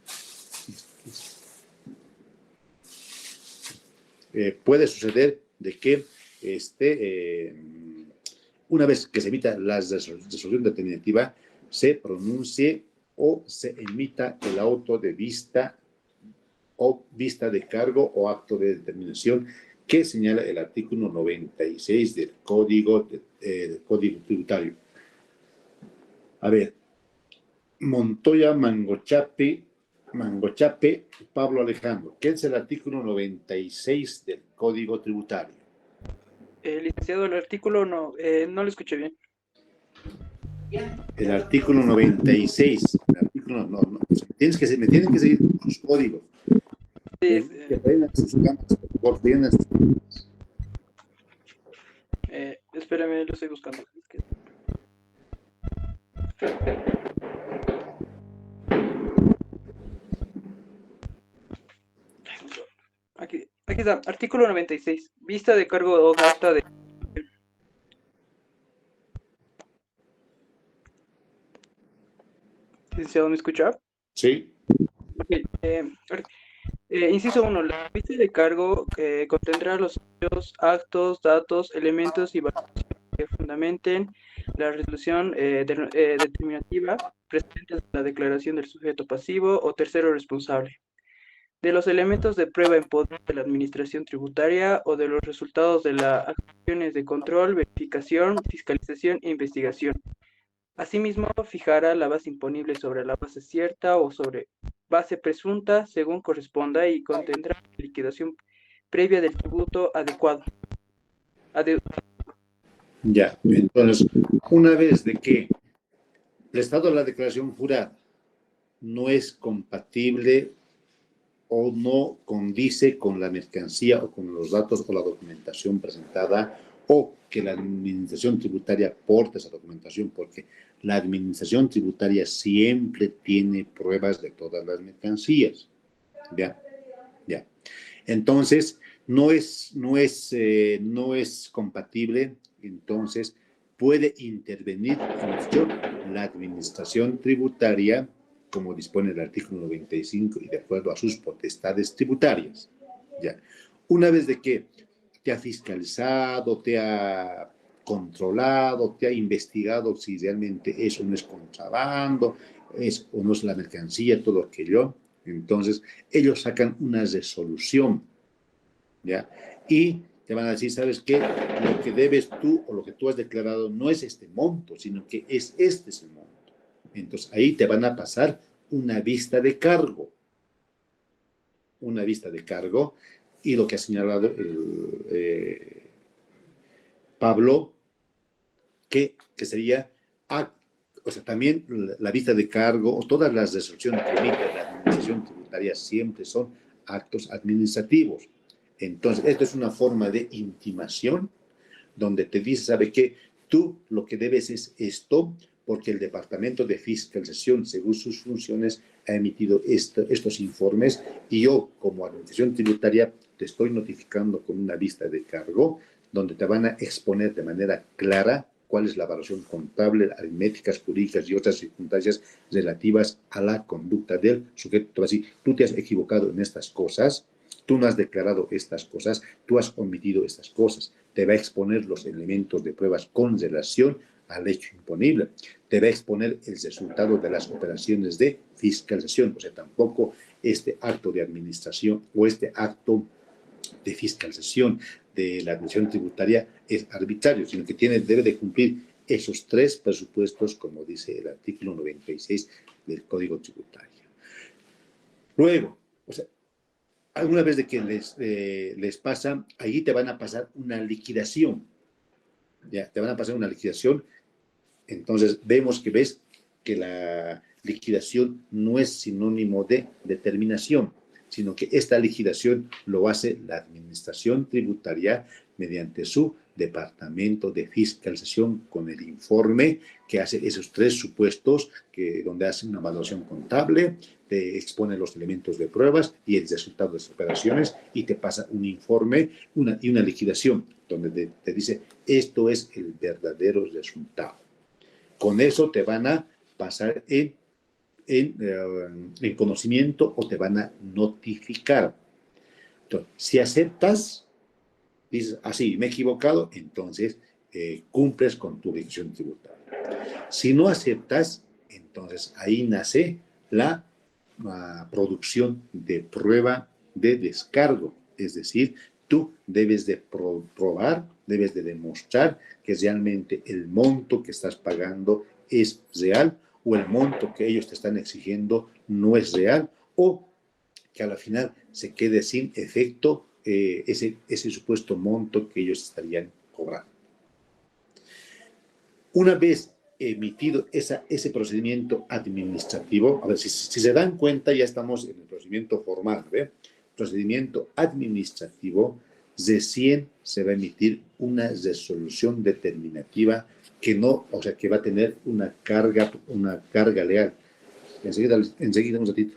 puede suceder de que una vez que se emita la resolución determinativa, se pronuncie o se emita el auto de vista o vista de cargo o acto de determinación que señala el artículo 96 del Código Tributario. A ver, Montoya Mangochape, Pablo Alejandro. ¿Qué es el artículo 96 del Código Tributario? Licenciado, el artículo no lo escuché bien. El artículo 96. El artículo no. Me tienen que seguir los códigos. Sí, Que prendan sus cámaras, por favor, prendan sus cámaras. Espérame, lo estoy buscando. Enseguida, artículo 96. Vista de cargo o gasta de... Licenciado, ¿me escucha? Sí. Ok, inciso 1. La vista de cargo contendrá los hechos, actos, datos, elementos y variables que fundamenten la resolución determinativa presente en la declaración del sujeto pasivo o tercero responsable, de los elementos de prueba en poder de la administración tributaria o de los resultados de las acciones de control, verificación, fiscalización e investigación. Asimismo, fijará la base imponible sobre la base cierta o sobre base presunta, según corresponda, y contendrá la liquidación previa del tributo adecuado. Ya, entonces, una vez de que prestado la declaración jurada no es compatible o no condice con la mercancía o con los datos o la documentación presentada, o que la administración tributaria aporte esa documentación, porque la administración tributaria siempre tiene pruebas de todas las mercancías. ¿Ya? Ya. Entonces, no es compatible, entonces puede intervenir la administración tributaria, como dispone el artículo 95 y de acuerdo a sus potestades tributarias. Ya. Una vez de que te ha fiscalizado, te ha controlado, te ha investigado si realmente eso no es contrabando, es o no es la mercancía, todo aquello, entonces ellos sacan una resolución, ¿ya? Y te van a decir, ¿sabes qué? Lo que debes tú o lo que tú has declarado no es este monto, sino que este es el monto. Entonces ahí te van a pasar una vista de cargo. Una vista de cargo y lo que ha señalado Pablo, que sería, o sea, también la vista de cargo o todas las resoluciones que emite la administración tributaria siempre son actos administrativos. Entonces, esto es una forma de intimación donde te dice, ¿sabe qué? Tú lo que debes es esto, porque el Departamento de Fiscalización, según sus funciones, ha emitido estos informes y yo, como administración tributaria, te estoy notificando con una vista de cargo donde te van a exponer de manera clara cuál es la evaluación contable, aritméticas, jurídicas y otras circunstancias relativas a la conducta del sujeto. Te va a decir, tú te has equivocado en estas cosas, tú no has declarado estas cosas, tú has omitido estas cosas. Te va a exponer los elementos de pruebas con relación al hecho imponible. Te va a exponer el resultado de las operaciones de fiscalización. O sea, tampoco este acto de administración o este acto de fiscalización de la administración tributaria es arbitrario, sino que debe de cumplir esos tres presupuestos, como dice el artículo 96 del Código Tributario. Luego, o sea, alguna vez de que les pasa, allí te van a pasar una liquidación. Ya, te van a pasar una liquidación. Entonces, ves que la liquidación no es sinónimo de determinación, sino que esta liquidación lo hace la administración tributaria mediante su departamento de fiscalización con el informe que hace esos tres supuestos, donde hace una evaluación contable, te expone los elementos de pruebas y el resultado de las operaciones y te pasa un informe y una liquidación donde te dice esto es el verdadero resultado. Con eso te van a pasar en conocimiento o te van a notificar. Entonces, si aceptas, dices, así, me he equivocado, entonces cumples con tu obligación tributaria. Si no aceptas, entonces ahí nace la producción de prueba de descargo. Es decir, tú debes de probar, debes de demostrar que realmente el monto que estás pagando es real o el monto que ellos te están exigiendo no es real o que a la final se quede sin efecto ese supuesto monto que ellos estarían cobrando. Una vez emitido ese procedimiento administrativo, a ver, si se dan cuenta, ya estamos en el procedimiento formal, ¿ve? Procedimiento administrativo, recién se va a emitir una resolución determinativa que va a tener una carga legal. Enseguida un ratito.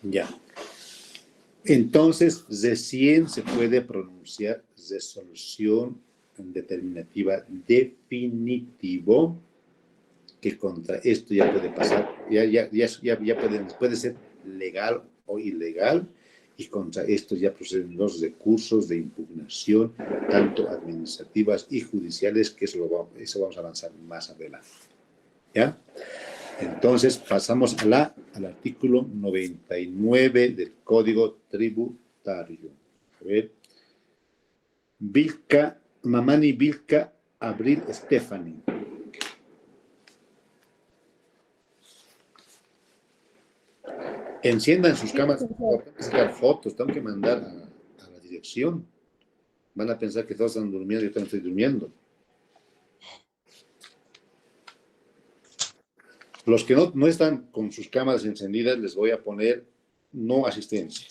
Ya. Entonces, recién se puede pronunciar resolución determinativa definitivo, que contra esto ya puede pasar, puede ser legal o ilegal, y contra esto ya proceden los recursos de impugnación, tanto administrativas y judiciales, que eso vamos a avanzar más adelante. ¿Ya? Entonces, pasamos al artículo 99 del Código Tributario. A ver. Mamani Vilca Abril Stephanie. Enciendan sus cámaras, tengo que sacar fotos, tengo que mandar a la dirección. Van a pensar que todos están durmiendo, yo también estoy durmiendo. Los que no están con sus cámaras encendidas, les voy a poner no asistencia.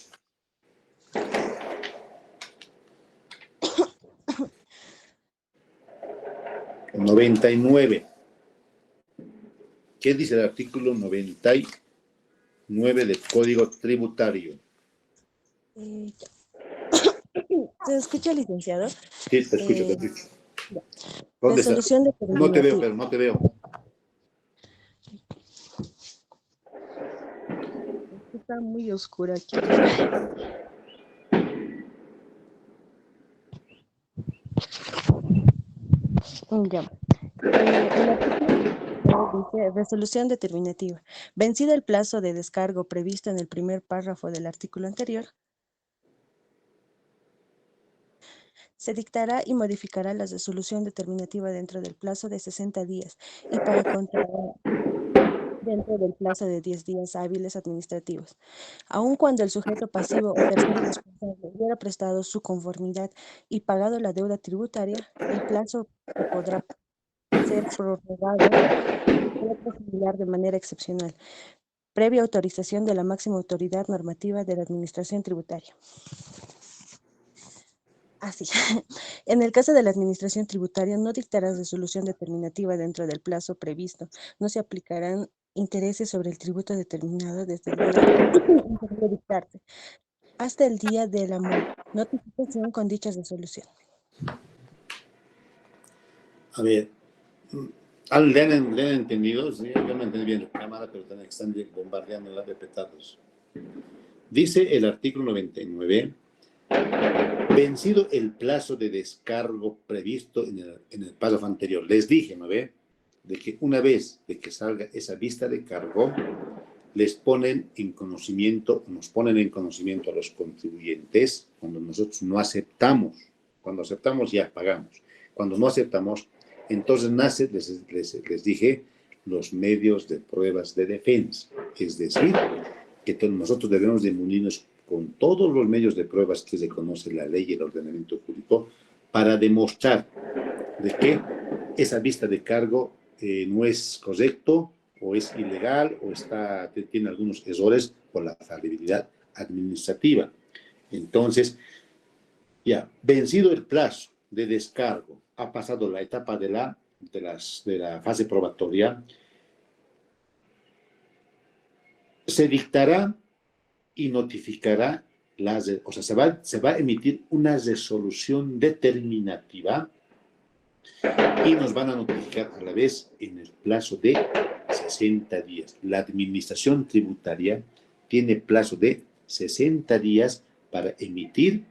(99) ¿Qué dice el artículo 99 del Código Tributario? ¿Se escucha, licenciado? Sí, te escucho, te escucho. ¿Dónde está? No te veo, pero no te veo. Está muy oscura aquí. Ya. El artículo dice resolución determinativa. Vencido el plazo de descargo previsto en el primer párrafo del artículo anterior, se dictará y modificará la resolución determinativa dentro del plazo de 60 días y para contratar dentro del plazo de 10 días hábiles administrativos. Aun cuando el sujeto pasivo o tercero responsable hubiera prestado su conformidad y pagado la deuda tributaria, el plazo podrá ser prorrogado o similar de manera excepcional, previa autorización de la máxima autoridad normativa de la Administración Tributaria. Así. En el caso de la Administración Tributaria, no dictará resolución determinativa dentro del plazo previsto. No se aplicarán intereses sobre el tributo determinado desde el día de dictarse hasta el día de la notificación con dicha resolución. A ver, ¿le han entendido? Sí, yo no entendí bien la cámara, pero están bombardeándola de petardos. Dice el artículo 99, vencido el plazo de descargo previsto en el párrafo anterior. Les dije, ¿no ve? De que una vez de que salga esa vista de cargo, nos ponen en conocimiento a los contribuyentes cuando nosotros no aceptamos. Cuando aceptamos ya pagamos. Cuando no aceptamos, entonces nace, les dije, los medios de pruebas de defensa. Es decir, que nosotros debemos de munirnos con todos los medios de pruebas que se conoce la ley y el ordenamiento jurídico para demostrar de que esa vista de cargo no es correcto o es ilegal o tiene algunos errores por la falibilidad administrativa. Entonces, ya, vencido el plazo de descargo, ha pasado la etapa de la fase probatoria, se dictará y notificará, se va a emitir una resolución determinativa y nos van a notificar a la vez en el plazo de 60 días. La Administración Tributaria tiene plazo de 60 días para emitir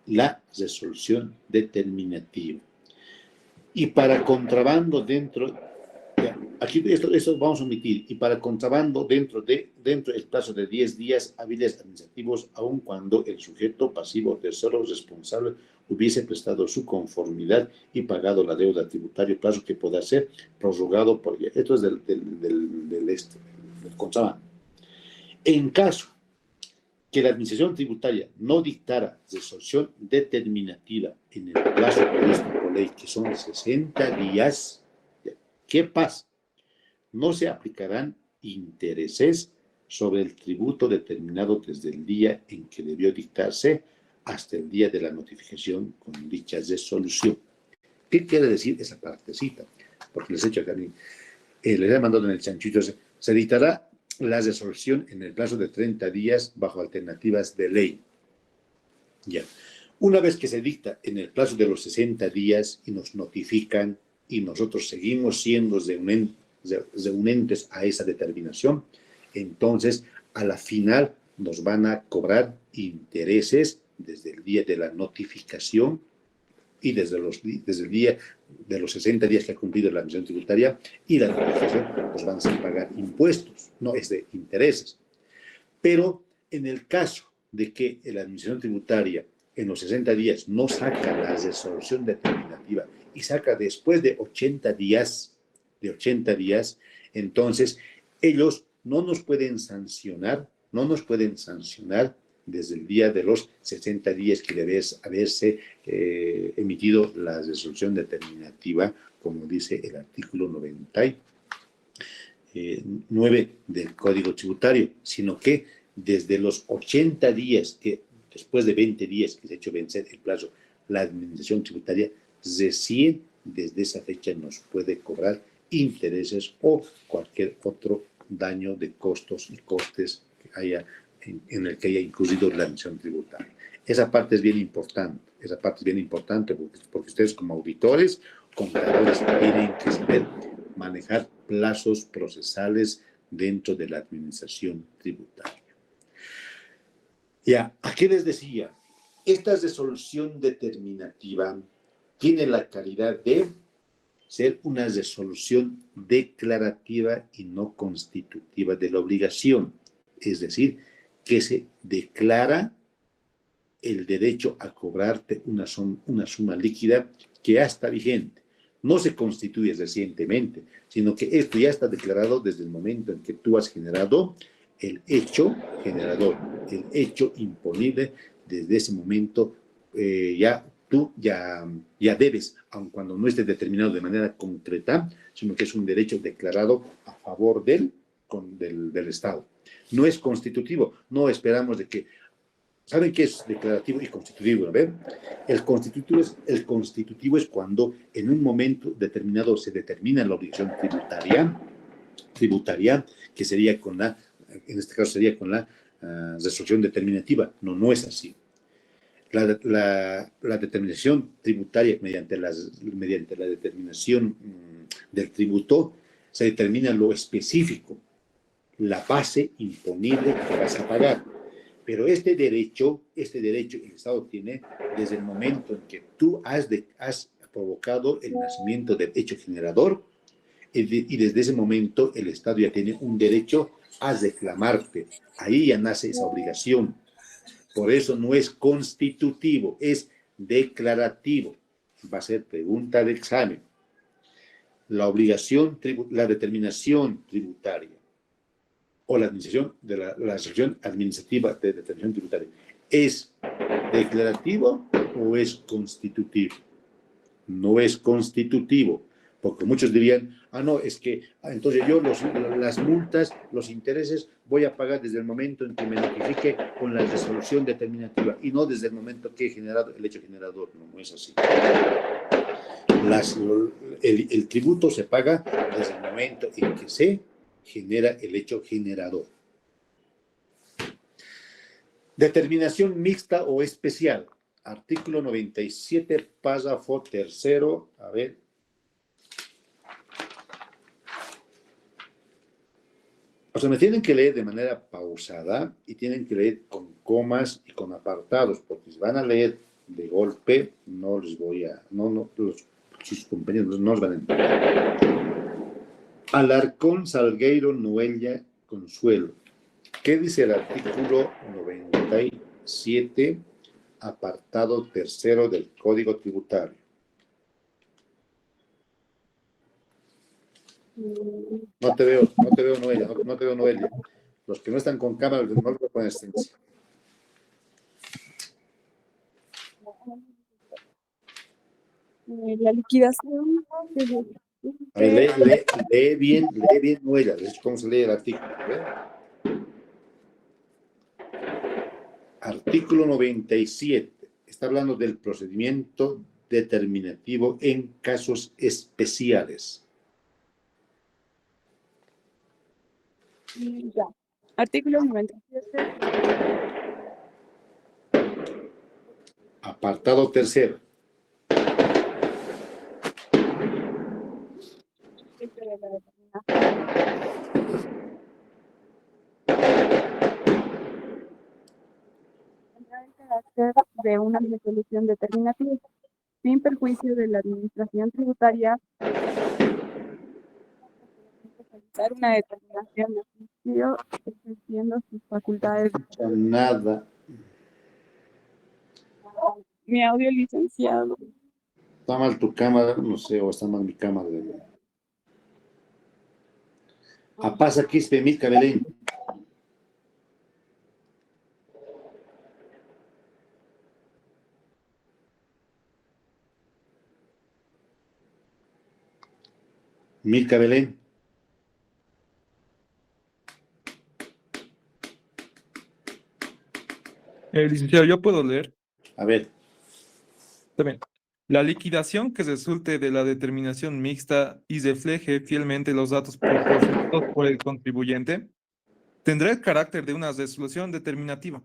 la resolución determinativa. Y para contrabando aquí esto vamos a omitir, y para contrabando dentro del plazo de 10 días hábiles administrativos, aun cuando el sujeto pasivo o tercero responsable hubiese prestado su conformidad y pagado la deuda tributaria, plazo que pueda ser prorrogado por ella. Esto es del contrabando. En caso que la Administración Tributaria no dictara resolución determinativa en el plazo previsto por ley, que son 60 días, ¿qué pasa? No se aplicarán intereses sobre el tributo determinado desde el día en que debió dictarse hasta el día de la notificación con dicha resolución. ¿Qué quiere decir esa partecita? Porque les he hecho acá, les he mandado en el chanchito, se dictará la resolución en el plazo de 30 días bajo alternativas de ley. Ya. Una vez que se dicta en el plazo de los 60 días y nos notifican y nosotros seguimos siendo reunentes a esa determinación, entonces a la final nos van a cobrar intereses desde el día de la notificación y desde el día de los 60 días que ha cumplido la administración tributaria y la notificación, pues van a hacer pagar impuestos, no es de intereses. Pero en el caso de que la administración tributaria en los 60 días no saca la resolución determinativa y saca después de 80 días, entonces ellos no nos pueden sancionar desde el día de los 60 días que debe haberse emitido la resolución determinativa, como dice el artículo 99 del Código Tributario, sino que desde los 80 días, que después de 20 días que se ha hecho vencer el plazo, la administración tributaria recién desde esa fecha nos puede cobrar intereses o cualquier otro daño de costos y costes que haya en el que haya incluido la administración tributaria. Esa parte es bien importante, porque ustedes como auditores, contadores, tienen que saber manejar plazos procesales dentro de la administración tributaria. Ya, aquí les decía, esta resolución determinativa tiene la calidad de ser una resolución declarativa y no constitutiva de la obligación, es decir, que se declara el derecho a cobrarte una suma líquida que ya está vigente. No se constituye recientemente, sino que esto ya está declarado desde el momento en que tú has generado el hecho generador, el hecho imponible. Desde ese momento tú debes, aun cuando no esté determinado de manera concreta, sino que es un derecho declarado a favor del Estado. No es constitutivo, no esperamos de que... ¿Saben qué es declarativo y constitutivo? ¿Ven? El constitutivo es cuando en un momento determinado se determina la obligación tributaria, que sería en este caso sería con la resolución determinativa. No es así. La determinación tributaria mediante la determinación del tributo se determina lo específico, la base imponible que vas a pagar. Pero este derecho el Estado tiene desde el momento en que tú has provocado el nacimiento del hecho generador, y desde ese momento el Estado ya tiene un derecho a reclamarte. Ahí ya nace esa obligación. Por eso no es constitutivo, es declarativo. Va a ser pregunta de examen. La determinación tributaria o la administración de la resolución administrativa de determinación tributaria, ¿es declarativo o es constitutivo? No es constitutivo, porque muchos dirían, no, es que entonces yo las multas, los intereses, voy a pagar desde el momento en que me notifique con la resolución determinativa y no desde el momento que he generado el hecho generador. No es así. El tributo se paga desde el momento en que se genera el hecho generador. Determinación mixta o especial. Artículo 97, párrafo tercero. A ver. O sea, me tienen que leer de manera pausada y tienen que leer con comas y con apartados, porque si van a leer de golpe, no les voy a... sus compañeros no los van a entender. Alarcón, Salgueiro, Noella, Consuelo. ¿Qué dice el artículo 97, apartado tercero del Código Tributario? No te veo, Noelia, no te veo, Noelia. Los que no están con cámara, no les voy a poner asistencia. La liquidación. A ver, lee bien, Noelia. Es cómo se lee el artículo. Artículo 97. Está hablando del procedimiento determinativo en casos especiales. Ya. Artículo 97. Apartado tercero. Tendrá el carácter de una resolución determinativa, sin perjuicio de la administración tributaria, realizar una determinación de oficio ejerciendo sus facultades. Nada. Mi audio, licenciado. Está mal tu cámara, no sé, o está mal mi cámara. Pasa aquí, Milka Belén. Milka Belén. Licenciado, ¿yo puedo leer? A ver. También. La liquidación que resulte de la determinación mixta y refleje fielmente los datos proporcionados por el contribuyente tendrá el carácter de una resolución determinativa,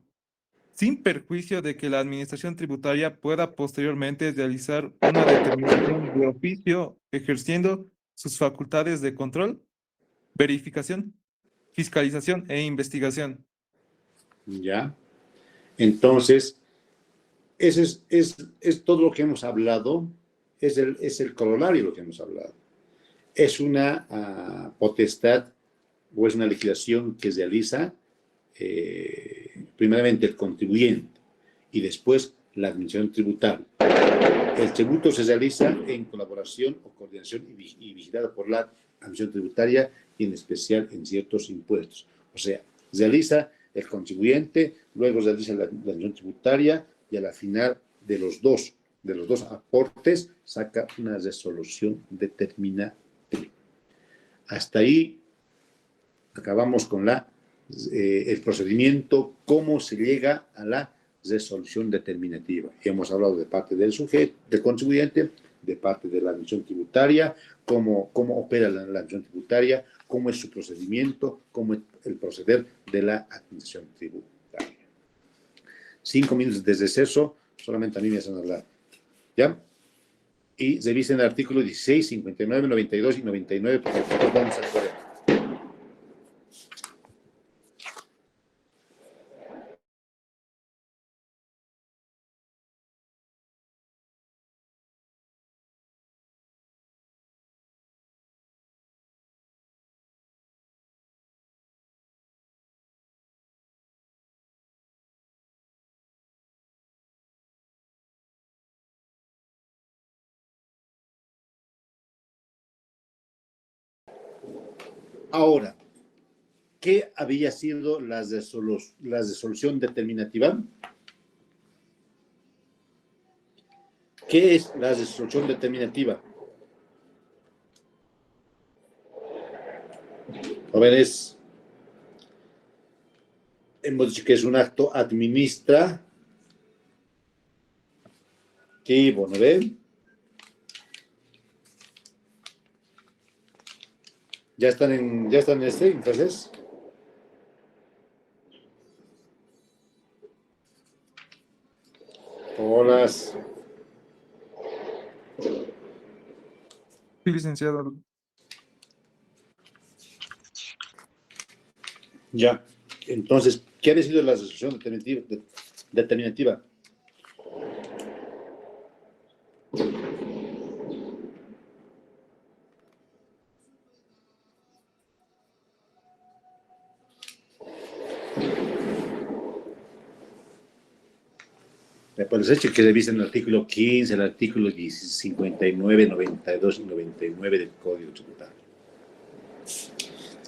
sin perjuicio de que la administración tributaria pueda posteriormente realizar una determinación de oficio ejerciendo sus facultades de control, verificación, fiscalización e investigación. Ya. Entonces, eso es todo lo que hemos hablado, es el corolario de lo que hemos hablado. Es una potestad o es una liquidación que realiza primeramente el contribuyente y después la administración tributaria. El tributo se realiza en colaboración o coordinación y vigilado por la administración tributaria y en especial en ciertos impuestos. O sea, realiza el contribuyente, luego realiza la administración tributaria y a la final de los dos aportes saca una resolución determinativa. Hasta ahí acabamos con el procedimiento, cómo se llega a la resolución determinativa. Y hemos hablado de parte del sujeto, del contribuyente, de parte de la administración tributaria, cómo opera la administración tributaria, cómo es su procedimiento, cómo es el proceder de la administración tributaria. 5 minutos de receso, solamente a mí me hacen hablar. ¿Ya? Y revisen el artículo 16, 59, 92 y 99, porque después vamos a correr. Ahora, ¿qué había sido la resolución determinativa? ¿Qué es la resolución determinativa? A ver, hemos dicho que es un acto administrativo, ¿no ven? ¿Ya están en entonces? Hola. Sí, licenciado. Ya. Entonces, ¿qué ha sido la resolución determinativa? Por el hecho que revisen el artículo 15, el artículo 59, 92 y 99 del Código Tributario.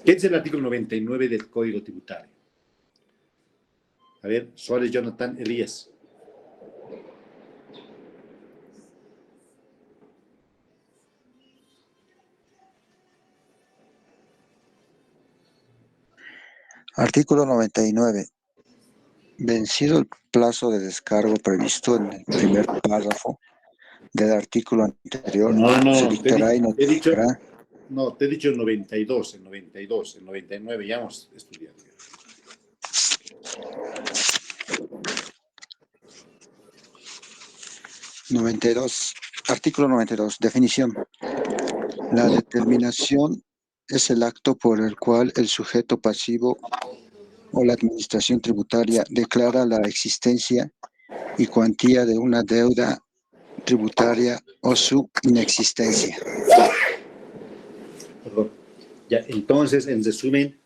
¿Qué es el artículo 99 del Código Tributario? A ver, Suárez Jonathan Elías. Artículo 99. Vencido el plazo de descargo previsto en el primer párrafo del artículo anterior, se dictará y notificará. No, te he dicho el 92, el 92, el 99, ya hemos estudiado. 92. Artículo 92. Definición. La determinación es el acto por el cual el sujeto pasivo o la administración tributaria declara la existencia y cuantía de una deuda tributaria o su inexistencia. Perdón. Ya, entonces, en resumen,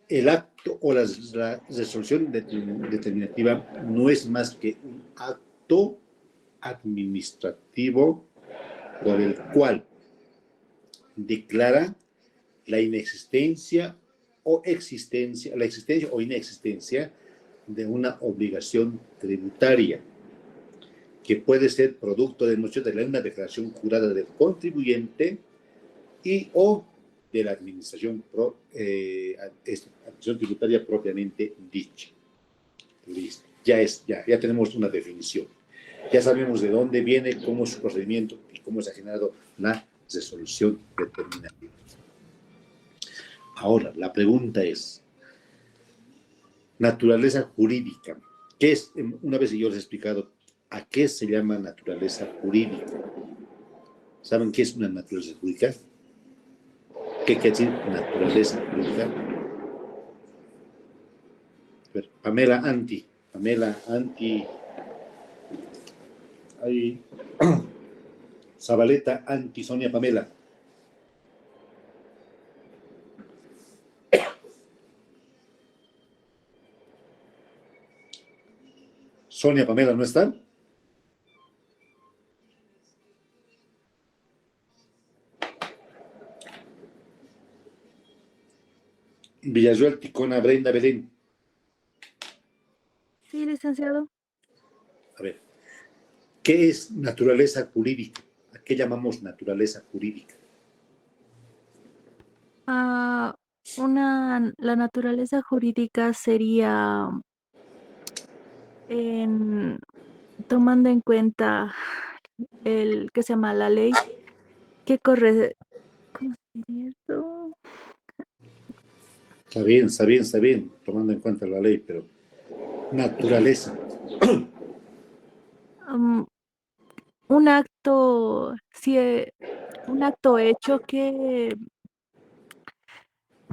el acto o la resolución determinativa no es más que un acto administrativo por el cual declara la inexistencia o existencia, la existencia o inexistencia de una obligación tributaria que puede ser producto de mucho de una declaración jurada del contribuyente y o de la administración tributaria propiamente dicha. Listo. Ya tenemos una definición. Ya sabemos de dónde viene, cómo es su procedimiento y cómo se ha generado la resolución determinativa. Ahora, la pregunta es, naturaleza jurídica. ¿Qué es? Una vez yo les he explicado a qué se llama naturaleza jurídica. ¿Saben qué es una naturaleza jurídica? ¿Qué quiere decir naturaleza jurídica? A ver, Pamela Anti. Ahí. Zabaleta Anti, Sonia Pamela. Sonia Pamela, ¿no están? Villarreal Ticona, Brenda Belén. Sí, licenciado. A ver, ¿qué es naturaleza jurídica? ¿A qué llamamos naturaleza jurídica? La naturaleza jurídica sería tomando en cuenta el que se llama la ley que corre. ¿Cómo se diría esto? Está bien, tomando en cuenta la ley, pero naturaleza. Un acto, sí, un acto hecho que,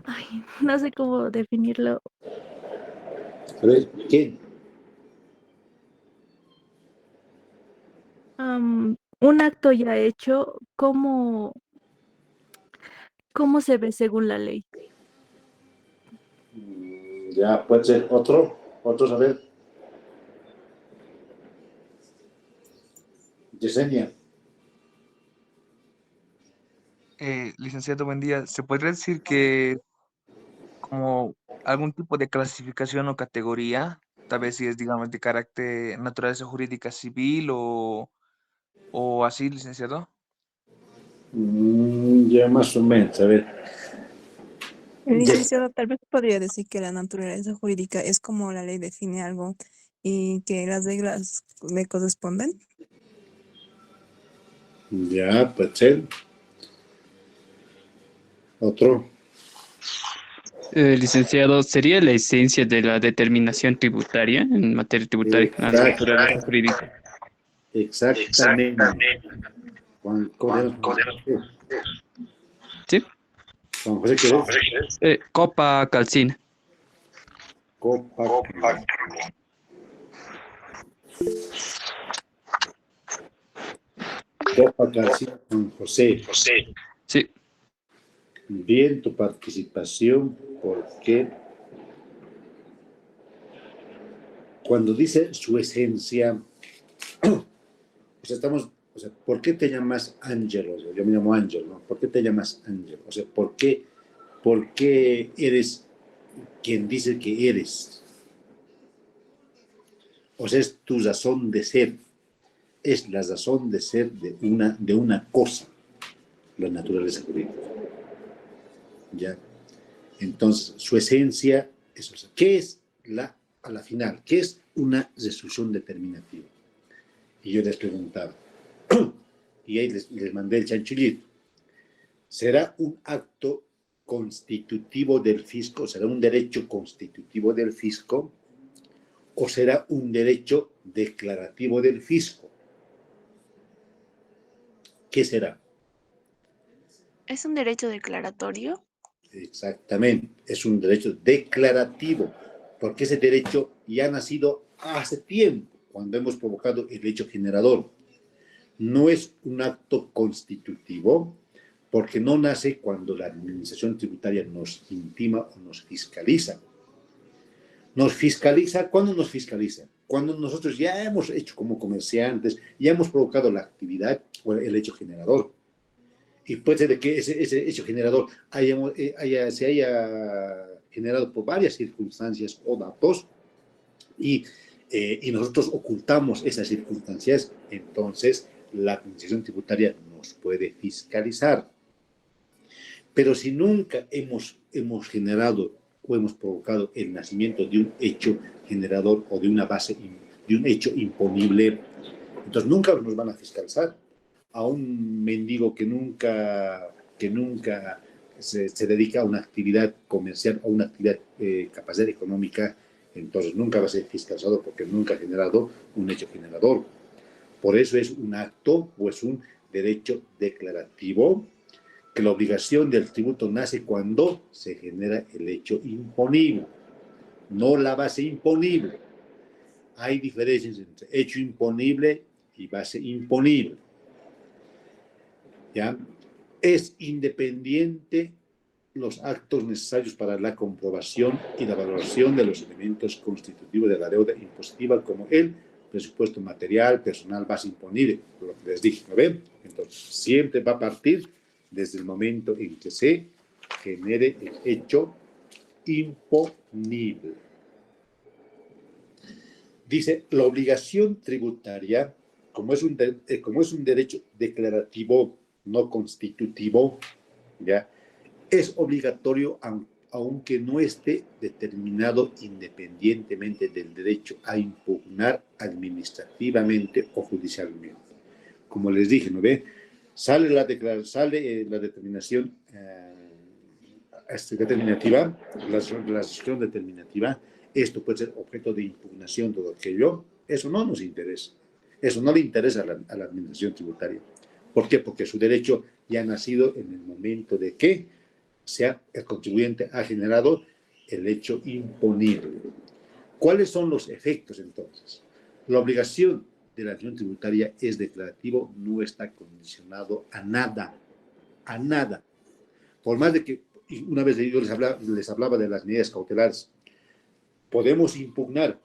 ay, no sé cómo definirlo. A ver, ¿qué? Un acto ya hecho, ¿cómo se ve según la ley? Ya, puede ser otro, a ver. Yesenia. Licenciado, buen día. ¿Se podría decir que como algún tipo de clasificación o categoría, tal vez si es, digamos, de carácter naturaleza jurídica civil o así, licenciado? Ya más o menos, a ver. Licenciado, tal vez podría decir que la naturaleza jurídica es como la ley define algo y que las reglas le corresponden. Ya, puede ser. Otro. Licenciado, ¿sería la esencia de la determinación tributaria en materia tributaria? La naturaleza jurídica. Exactamente. Juan ¿Sí? Juan José, ¿qué es? Copa Calcina. Copa Calcina, Juan José. Sí. Bien tu participación, porque cuando dice su esencia, ¿por qué te llamas Ángelo? Yo me llamo Ángel, ¿no? ¿Por qué te llamas Ángel? O sea, ¿por qué eres quien dice que eres? O sea, es tu razón de ser, es la razón de ser de una cosa, la naturaleza jurídica. ¿Ya? Entonces, su esencia es, o sea, ¿qué es a la final? ¿Qué es una resolución determinativa? Y yo les preguntaba, y ahí les mandé el chanchullito. ¿Será un acto constitutivo del fisco? ¿Será un derecho constitutivo del fisco? ¿O será un derecho declarativo del fisco? ¿Qué será? ¿Es un derecho declaratorio? Exactamente, es un derecho declarativo, porque ese derecho ya ha nacido hace tiempo, cuando hemos provocado el hecho generador. No es un acto constitutivo, porque no nace cuando la administración tributaria nos intima o nos fiscaliza. Nos fiscaliza, ¿cuándo nos fiscaliza? Cuando nosotros ya hemos hecho como comerciantes, ya hemos provocado la actividad o el hecho generador. Y puede ser de que ese hecho generador se haya generado por varias circunstancias o datos y nosotros ocultamos esas circunstancias, entonces la administración tributaria nos puede fiscalizar. Pero si nunca hemos generado o hemos provocado el nacimiento de un hecho generador o de una base, de un hecho imponible, entonces nunca nos van a fiscalizar. A un mendigo que nunca se dedica a una actividad comercial o una actividad capacidad económica, entonces nunca va a ser fiscalizado porque nunca ha generado un hecho generador. Por eso es un acto o es un derecho declarativo, que la obligación del tributo nace cuando se genera el hecho imponible, no la base imponible. Hay diferencias entre hecho imponible y base imponible. ¿Ya? Es independiente los actos necesarios para la comprobación y la valoración de los elementos constitutivos de la deuda impositiva, como el presupuesto material, personal, base imponible, lo que les dije, ¿no ven? Entonces, siempre va a partir desde el momento en que se genere el hecho imponible. Dice, la obligación tributaria, como es un derecho declarativo no constitutivo, ¿ya? Es obligatorio aunque no esté determinado independientemente del derecho a impugnar administrativamente o judicialmente. Como les dije, ¿no ve? Sale la determinación determinativa, la resolución determinativa, esto puede ser objeto de impugnación, todo aquello, eso no nos interesa. Eso no le interesa a la administración tributaria. ¿Por qué? Porque su derecho ya ha nacido en el momento de que el contribuyente ha generado el hecho imponible. ¿Cuáles son los efectos entonces? La obligación de la administración tributaria es declarativo, no está condicionado a nada, a nada. Por más de que, una vez yo les hablaba de las medidas cautelares, podemos impugnar,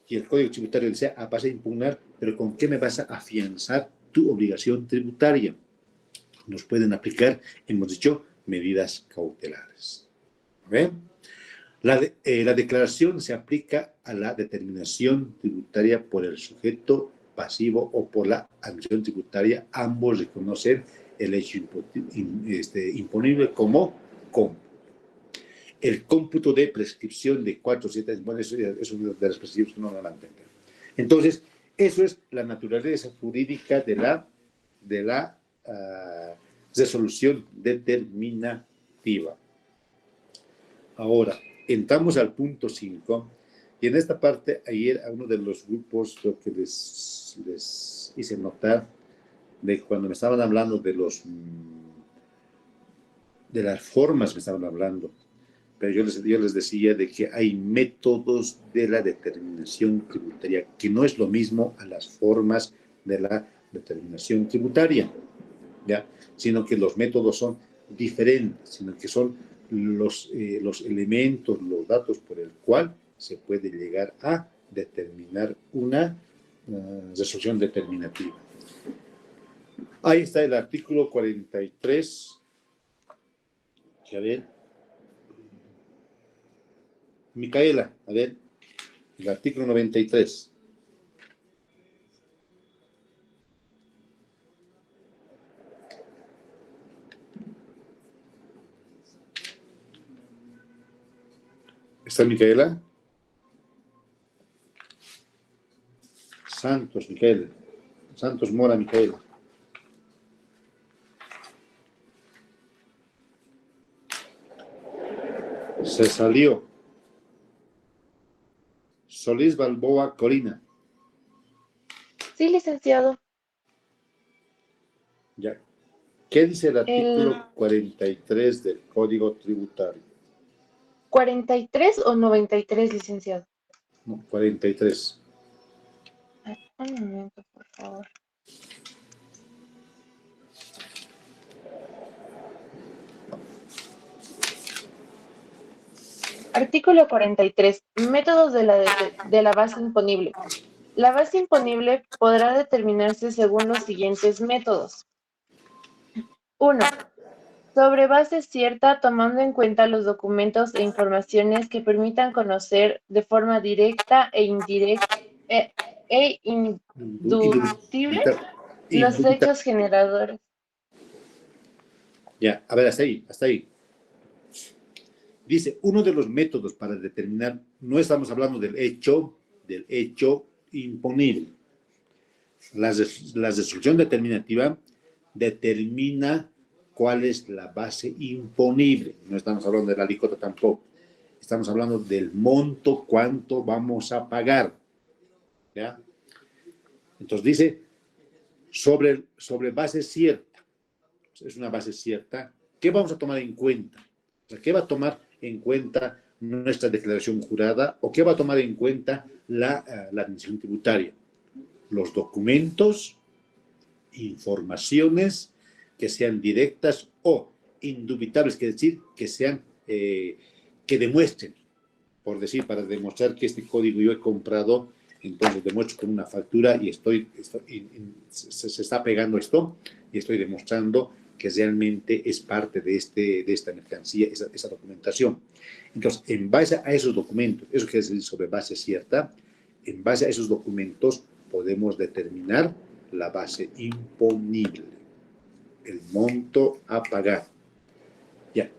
y el Código Tributario decía, vas a impugnar, pero ¿con qué me vas a afianzar tu obligación tributaria? Nos pueden aplicar, hemos dicho, medidas cautelares. ¿Ven? La declaración se aplica a la determinación tributaria por el sujeto pasivo o por la administración tributaria. Ambos reconocen el hecho imponible como cómputo. El cómputo de prescripción de 4 o 7 años, bueno, eso es una de las prescripciones que no van a entender. Entonces, eso es la naturaleza jurídica de la resolución determinativa. Ahora, entramos al punto 5, y en esta parte, ayer a uno de los grupos, lo que les hice notar, de cuando me estaban hablando de las formas, me estaban hablando, pero yo les decía de que hay métodos de la determinación tributaria, que no es lo mismo a las formas de la determinación tributaria, ¿ya? Sino que los métodos son diferentes, sino que son los elementos, los datos por el cual se puede llegar a determinar una resolución determinativa. Ahí está el artículo 43. A ver. Micaela, a ver, el artículo 93. ¿Está Micaela? Santos, Micaela. Santos Mora, Micaela. Se salió. Solís Balboa Corina. Sí, licenciado. Ya. ¿Qué dice el El artículo 43 del Código Tributario? 43 o 93, licenciado. No, 43. Un momento, por favor. Artículo 43. Métodos de la base imponible. La base imponible podrá determinarse según los siguientes métodos. 1. Sobre base cierta, tomando en cuenta los documentos e informaciones que permitan conocer de forma directa e indirecta e inductible los hechos generadores. Ya, a ver, hasta ahí, hasta ahí. Dice, uno de los métodos para determinar, no estamos hablando del hecho imponible. La resolución determinativa determina cuál es la base imponible. No estamos hablando de la alícuota tampoco. Estamos hablando del monto, cuánto vamos a pagar. ¿Ya? Entonces dice, sobre base cierta. Es una base cierta. ¿Qué vamos a tomar en cuenta? O sea, ¿qué va a tomar en cuenta nuestra declaración jurada o qué va a tomar en cuenta la administración tributaria? Los documentos, informaciones que sean directas o indubitables, que decir, que sean, que demuestren, por decir, para demostrar que este código yo he comprado, entonces demuestro con una factura y se está pegando esto y estoy demostrando que realmente es parte de esta mercancía, esa documentación. Entonces, en base a esos documentos, eso quiere decir sobre base cierta, en base a esos documentos podemos determinar la base imponible, el monto a pagar. Ya.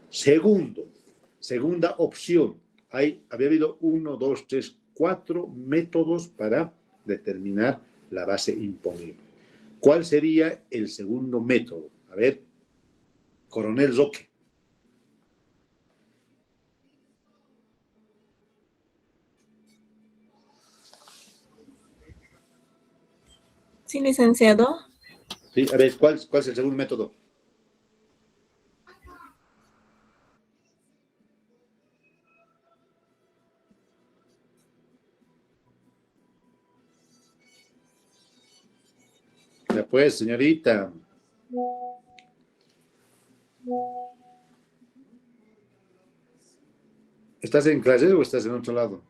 Segunda opción, había habido 1, 2, 3, 4 métodos para determinar la base imponible. ¿Cuál sería el segundo método? A ver, Coronel Roque. Sí, licenciado. Sí, a ver, ¿cuál es el segundo método? Ya pues, señorita. ¿Estás en clase o estás en otro lado?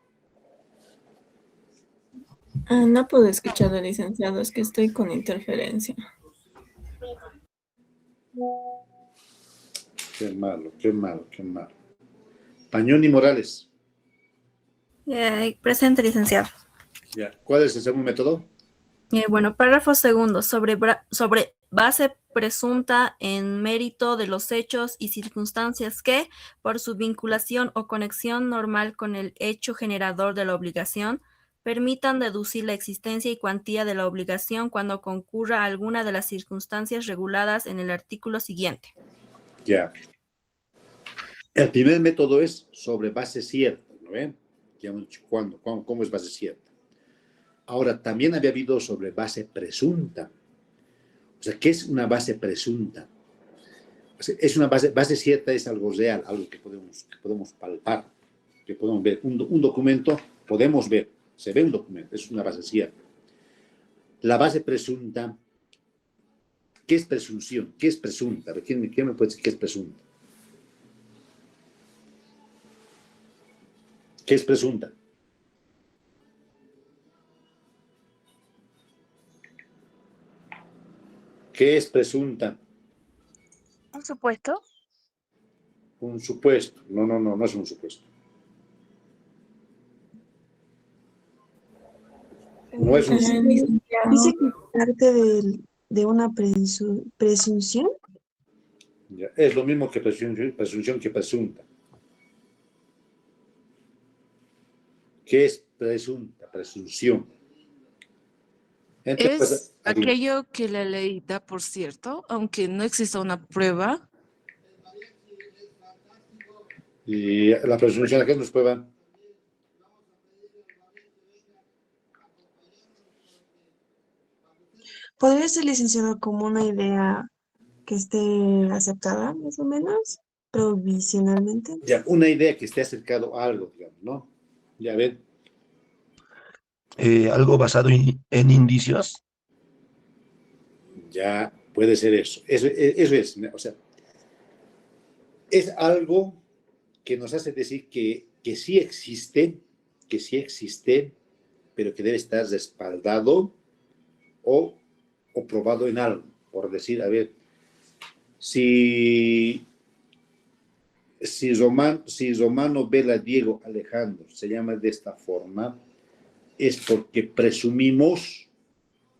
No puedo escuchar al licenciado, es que estoy con interferencia. Qué malo, qué malo, qué malo. Pañoni Morales. Presente, licenciado. Ya. ¿Cuál es el segundo método? Bueno, párrafo segundo. Sobre base presunta en mérito de los hechos y circunstancias que, por su vinculación o conexión normal con el hecho generador de la obligación, permitan deducir la existencia y cuantía de la obligación cuando concurra alguna de las circunstancias reguladas en el artículo siguiente. Ya. El primer método es sobre base cierta, ¿no ven? Ya hemos dicho cómo es base cierta. Ahora, también había habido sobre base presunta. O sea, ¿qué es una base presunta? O sea, es una base cierta, es algo real, algo que podemos palpar, que podemos ver. Un documento, podemos ver, se ve un documento, es una base cierta. La base presunta, ¿qué es presunción? ¿Qué es presunta? ¿Quién me puede decir qué es presunta? ¿Qué es presunta? ¿Qué es presunta? ¿Un supuesto? Un supuesto. No es un supuesto. No es un supuesto. Dice que parte de una presunción. Ya, es lo mismo que presunción que presunta. ¿Qué es presunta? Presunción. Entonces, Es aquello que la ley da por cierto, aunque no exista una prueba. Y la presunción acá nos prueba. ¿Podría ser, licenciado, como una idea que esté aceptada, más o menos, provisionalmente? Ya, una idea que esté acercado a algo, digamos, ¿no? Ya ver. Algo basado en indicios. Ya puede ser eso. Eso es, o sea, es algo que nos hace decir que sí existe, pero que debe estar respaldado o probado en algo. Por decir, a ver, si Romano Vela Diego Alejandro se llama de esta forma, es porque presumimos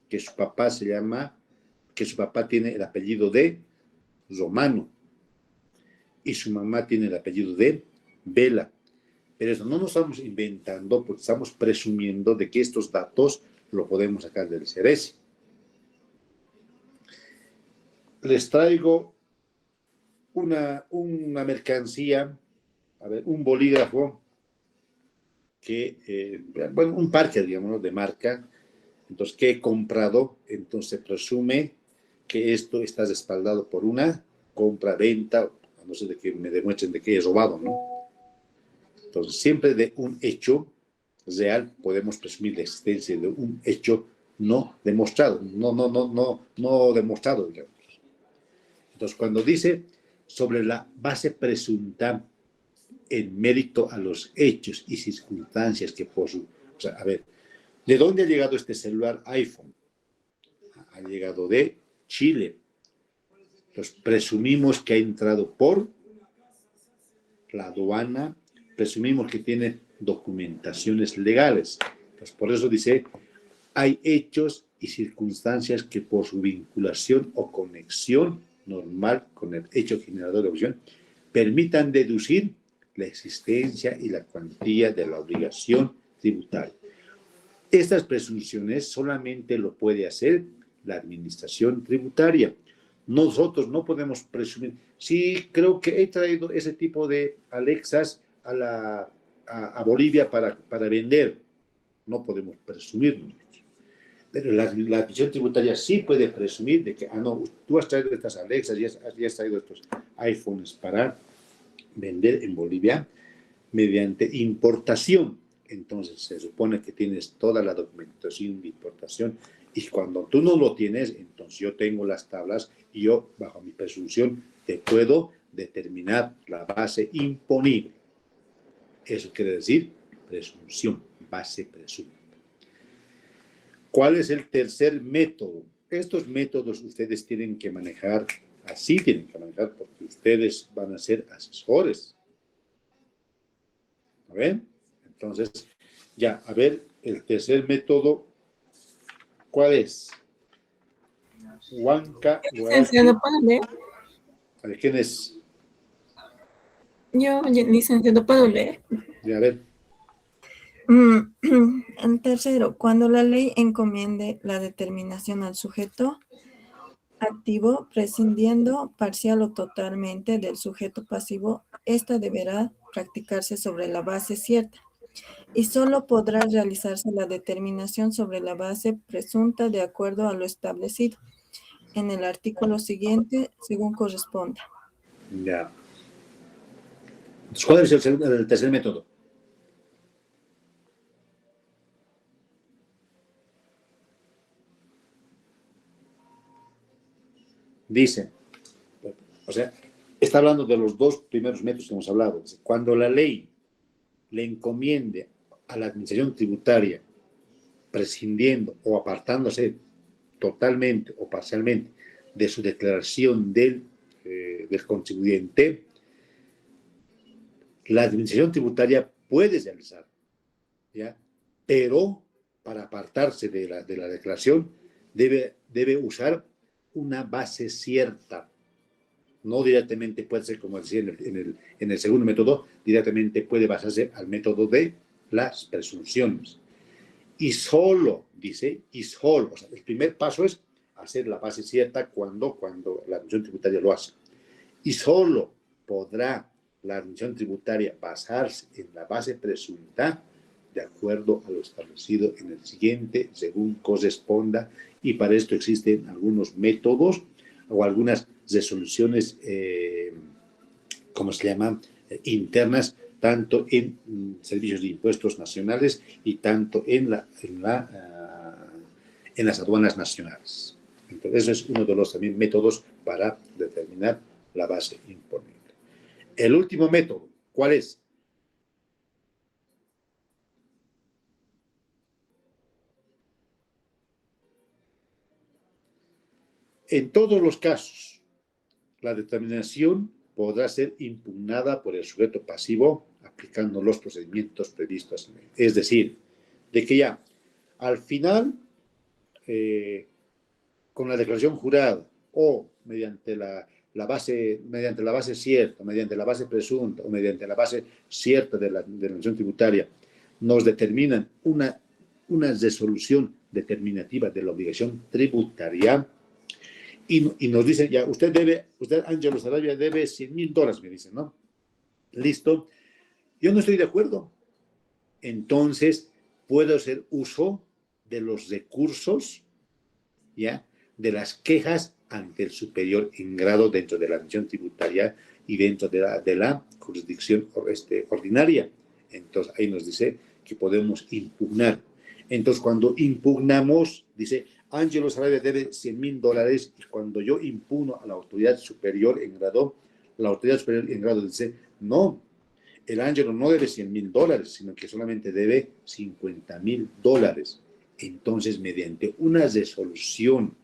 que su papá tiene el apellido de Romano y su mamá tiene el apellido de Vela. Pero eso no nos estamos inventando, porque estamos presumiendo de que estos datos lo podemos sacar del CERESI. Les traigo una mercancía, a ver, un bolígrafo un parque, digamos, de marca, entonces, que he comprado, entonces presume que esto está respaldado por una compra-venta, a no ser de que me demuestren de que he robado, ¿no? Entonces, siempre de un hecho real podemos presumir la existencia de un hecho no demostrado, no demostrado, digamos. Entonces, cuando dice sobre la base presunta en mérito a los hechos y circunstancias que o sea, a ver, ¿de dónde ha llegado este celular iPhone? Ha llegado de Chile. Entonces, presumimos que ha entrado por la aduana, presumimos que tiene documentaciones legales. Entonces, por eso dice, hay hechos y circunstancias que por su vinculación o conexión normal con el hecho generador de opción permitan deducir la existencia y la cuantía de la obligación tributaria. Estas presunciones solamente lo puede hacer la administración tributaria. Nosotros no podemos presumir. Sí, creo que he traído ese tipo de Alexas a Bolivia para vender. No podemos presumirlo. Pero la administración tributaria sí puede presumir de que, no, tú has traído estas Alexas y has traído estos iPhones para vender en Bolivia mediante importación. Entonces se supone que tienes toda la documentación de importación y cuando tú no lo tienes, entonces yo tengo las tablas y yo, bajo mi presunción, te puedo determinar la base imponible. Eso quiere decir presunción, base presunta. ¿Cuál es el tercer método? Estos métodos ustedes tienen que manejar, así tienen que manejar, porque ustedes van a ser asesores. ¿A ver? Entonces, ya, a ver, el tercer método, ¿cuál es? Huanca, Licenciado, ¿puedo leer? A ver, ¿quién es? Yo, licenciado, ¿puedo leer? Ya, a ver. En tercero, cuando la ley encomiende la determinación al sujeto activo, prescindiendo parcial o totalmente del sujeto pasivo, esta deberá practicarse sobre la base cierta y solo podrá realizarse la determinación sobre la base presunta de acuerdo a lo establecido en el artículo siguiente, según corresponda. Ya. Entonces, ¿cuál es el tercer método? Dice, o sea, está hablando de los dos primeros métodos que hemos hablado. Cuando la ley le encomiende a la administración tributaria, prescindiendo o apartándose totalmente o parcialmente de su declaración del contribuyente, la administración tributaria puede realizar, ¿ya? Pero para apartarse de la declaración debe usar una base cierta. No directamente puede ser, como decía en el segundo método, directamente puede basarse al método de las presunciones. Y solo, dice, o sea, el primer paso es hacer la base cierta cuando la administración tributaria lo hace. Y solo podrá la administración tributaria basarse en la base presunta de acuerdo a lo establecido en el siguiente, según corresponda, y para esto existen algunos métodos o algunas resoluciones, ¿cómo se llaman? Internas, tanto en servicios de impuestos nacionales y tanto en las aduanas nacionales. Entonces, ese es uno de los también métodos para determinar la base imponible. El último método, ¿cuál es? En todos los casos, la determinación podrá ser impugnada por el sujeto pasivo aplicando los procedimientos previstos en ley. Es decir, de que ya al final, con la declaración jurada o mediante la base cierta, mediante la base presunta o mediante la base cierta de la administración tributaria, nos determinan una resolución determinativa de la obligación tributaria y nos dicen, ya, usted, Ángelo Sarabia, debe $100,000, me dicen, ¿no? Listo. Yo no estoy de acuerdo. Entonces, puedo hacer uso de los recursos, ¿ya?, de las quejas ante el superior en grado dentro de la administración tributaria y dentro de la jurisdicción ordinaria. Entonces, ahí nos dice que podemos impugnar. Entonces, cuando impugnamos, dice, Ángelo Sarabia debe $100,000 y cuando yo impugno a la autoridad superior en grado, la autoridad superior en grado dice, no, el Ángelo no debe $100,000, sino que solamente debe $50,000. Entonces, mediante una resolución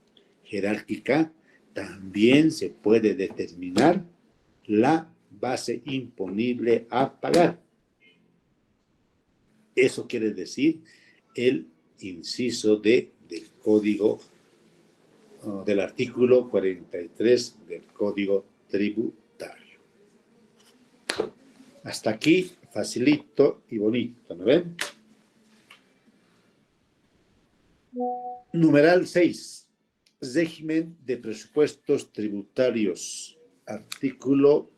jerárquica, también se puede determinar la base imponible a pagar. Eso quiere decir el inciso del código, del artículo 43 del Código Tributario. Hasta aquí, facilito y bonito, ¿no ven? Numeral 6. Régimen de presupuestos tributarios. Artículo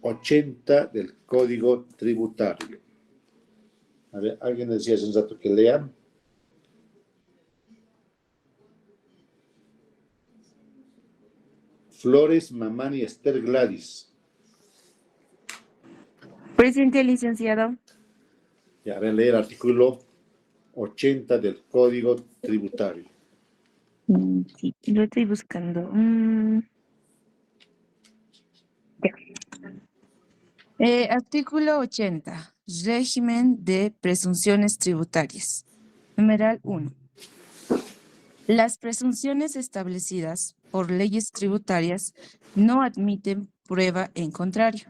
80 del Código Tributario. A ver, alguien decía hace un rato que lean. Flores, Mamani, Esther Gladys. Presente, licenciado. Ya, a ver, leer el artículo 80 del Código Tributario. Sí, lo estoy buscando. Artículo 80. Régimen de presunciones tributarias. Numeral 1. Las presunciones establecidas por leyes tributarias no admiten prueba en contrario,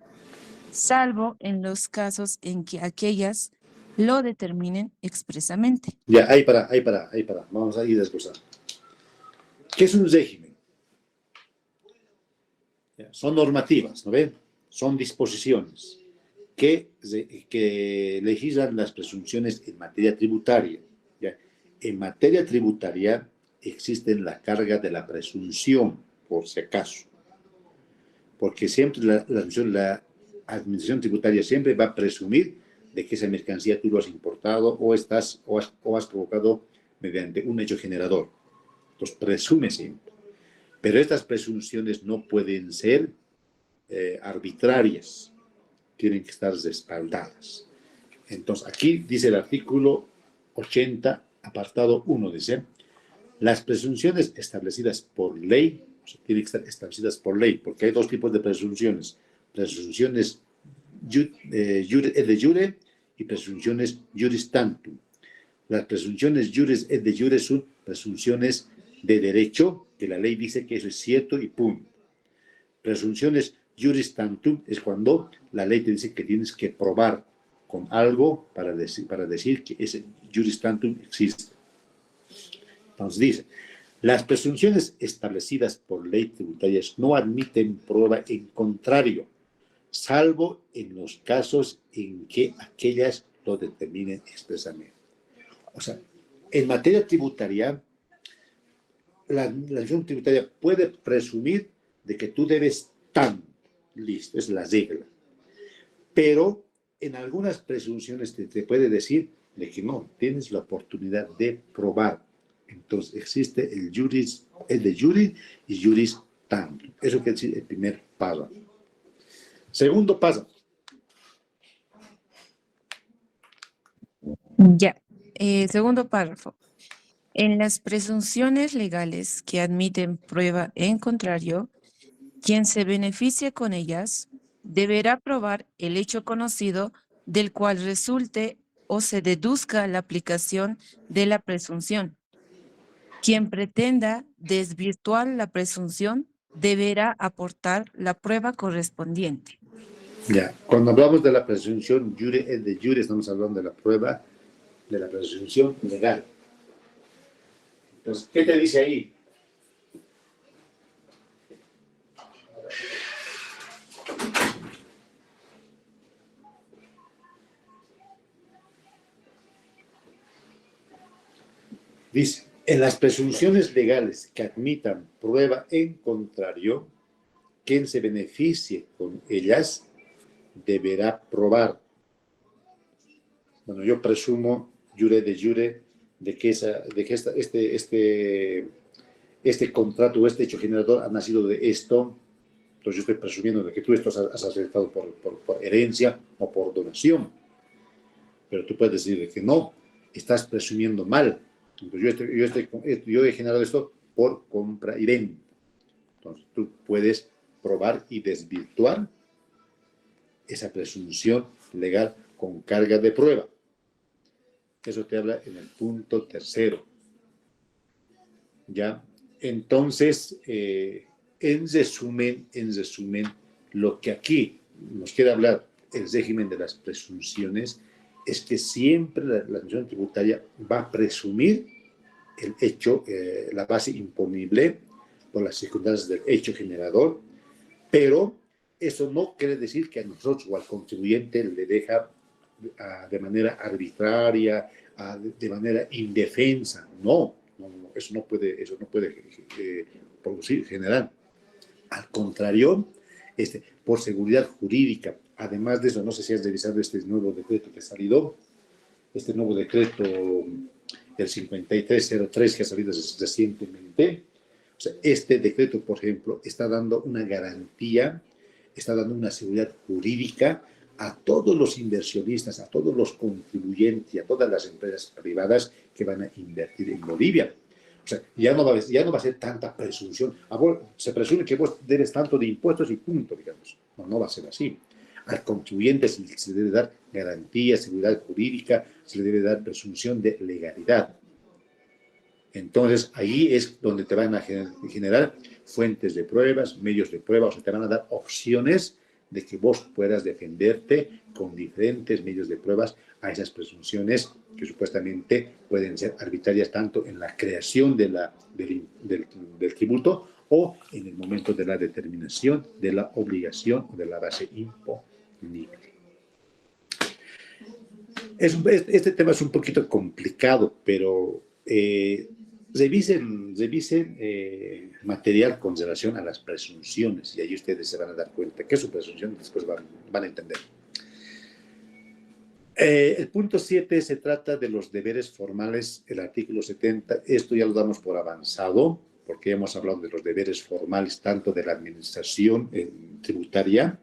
salvo en los casos en que aquellas lo determinen expresamente. Ya, ahí para. Vamos a ir desglosando. ¿Qué es un régimen? Ya, son normativas, ¿no ven? Son disposiciones que legislan las presunciones en materia tributaria. ¿Ya? En materia tributaria existe la carga de la presunción, por si acaso. Porque siempre la administración tributaria siempre va a presumir de que esa mercancía tú lo has importado o has provocado mediante un hecho generador. Entonces, presume siempre. Pero estas presunciones no pueden ser arbitrarias. Tienen que estar respaldadas. Entonces, aquí dice el artículo 80, apartado 1, dice, las presunciones establecidas por ley, o sea, tienen que estar establecidas por ley, porque hay dos tipos de presunciones. Presunciones de jure y presunciones juris tantum. Las presunciones juris et de jure son presunciones de derecho, que la ley dice que eso es cierto y punto. Presunciones juris tantum es cuando la ley te dice que tienes que probar con algo para decir que ese juris tantum existe. Entonces dice, las presunciones establecidas por ley tributarias no admiten prueba en contrario, salvo en los casos en que aquellas lo determinen expresamente. O sea, en materia tributaria, la administración tributaria puede presumir de que tú debes tanto, Listo, es la regla. Pero en algunas presunciones te puede decir de que no, tienes la oportunidad de probar. Entonces existe el de juris y juris tanto. Eso quiere decir el primer párrafo. Segundo párrafo. Ya. Segundo párrafo. En las presunciones legales que admiten prueba en contrario, quien se beneficie con ellas deberá probar el hecho conocido del cual resulte o se deduzca la aplicación de la presunción. Quien pretenda desvirtuar la presunción deberá aportar la prueba correspondiente. Ya, cuando hablamos de la presunción de jure, estamos hablando de la prueba de la presunción legal. Entonces, ¿qué te dice ahí? Dice, en las presunciones legales que admitan prueba en contrario, quien se beneficie con ellas deberá probar. Bueno, yo presumo, jure de jure, de que este contrato o este hecho generador ha nacido de esto. Entonces yo estoy presumiendo de que tú esto has aceptado por herencia o por donación. Pero tú puedes decir que no, estás presumiendo mal. Entonces yo he generado esto por compra y venta. Entonces tú puedes probar y desvirtuar esa presunción legal con carga de prueba. Eso te habla en el punto tercero. ¿Ya? Entonces, en resumen, lo que aquí nos quiere hablar el régimen de las presunciones es que siempre la administración tributaria va a presumir el hecho, la base imponible por las circunstancias del hecho generador, pero eso no quiere decir que a nosotros o al contribuyente le deja de manera arbitraria, de manera indefensa. No, eso no puede producir, generar. Al contrario, por seguridad jurídica, además de eso, no sé si has revisado este nuevo decreto que ha salido, este nuevo decreto del 5303 que ha salido recientemente. O sea, este decreto, por ejemplo, está dando una garantía, está dando una seguridad jurídica a todos los inversionistas, a todos los contribuyentes y a todas las empresas privadas que van a invertir en Bolivia. O sea, ya no va a ser tanta presunción. Se presume que vos debes tanto de impuestos y punto, digamos. No va a ser así. Al contribuyente se le debe dar garantía, seguridad jurídica, se le debe dar presunción de legalidad. Entonces, ahí es donde te van a generar fuentes de pruebas, medios de prueba, o sea, te van a dar opciones de que vos puedas defenderte con diferentes medios de pruebas a esas presunciones que supuestamente pueden ser arbitrarias tanto en la creación del tributo o en el momento de la determinación de la obligación o de la base imponible. Este tema es un poquito complicado, pero revisen material con relación a las presunciones y ahí ustedes se van a dar cuenta que su presunción después van a entender. El punto 7 se trata de los deberes formales, el artículo 70. Esto ya lo damos por avanzado porque hemos hablado de los deberes formales tanto de la administración tributaria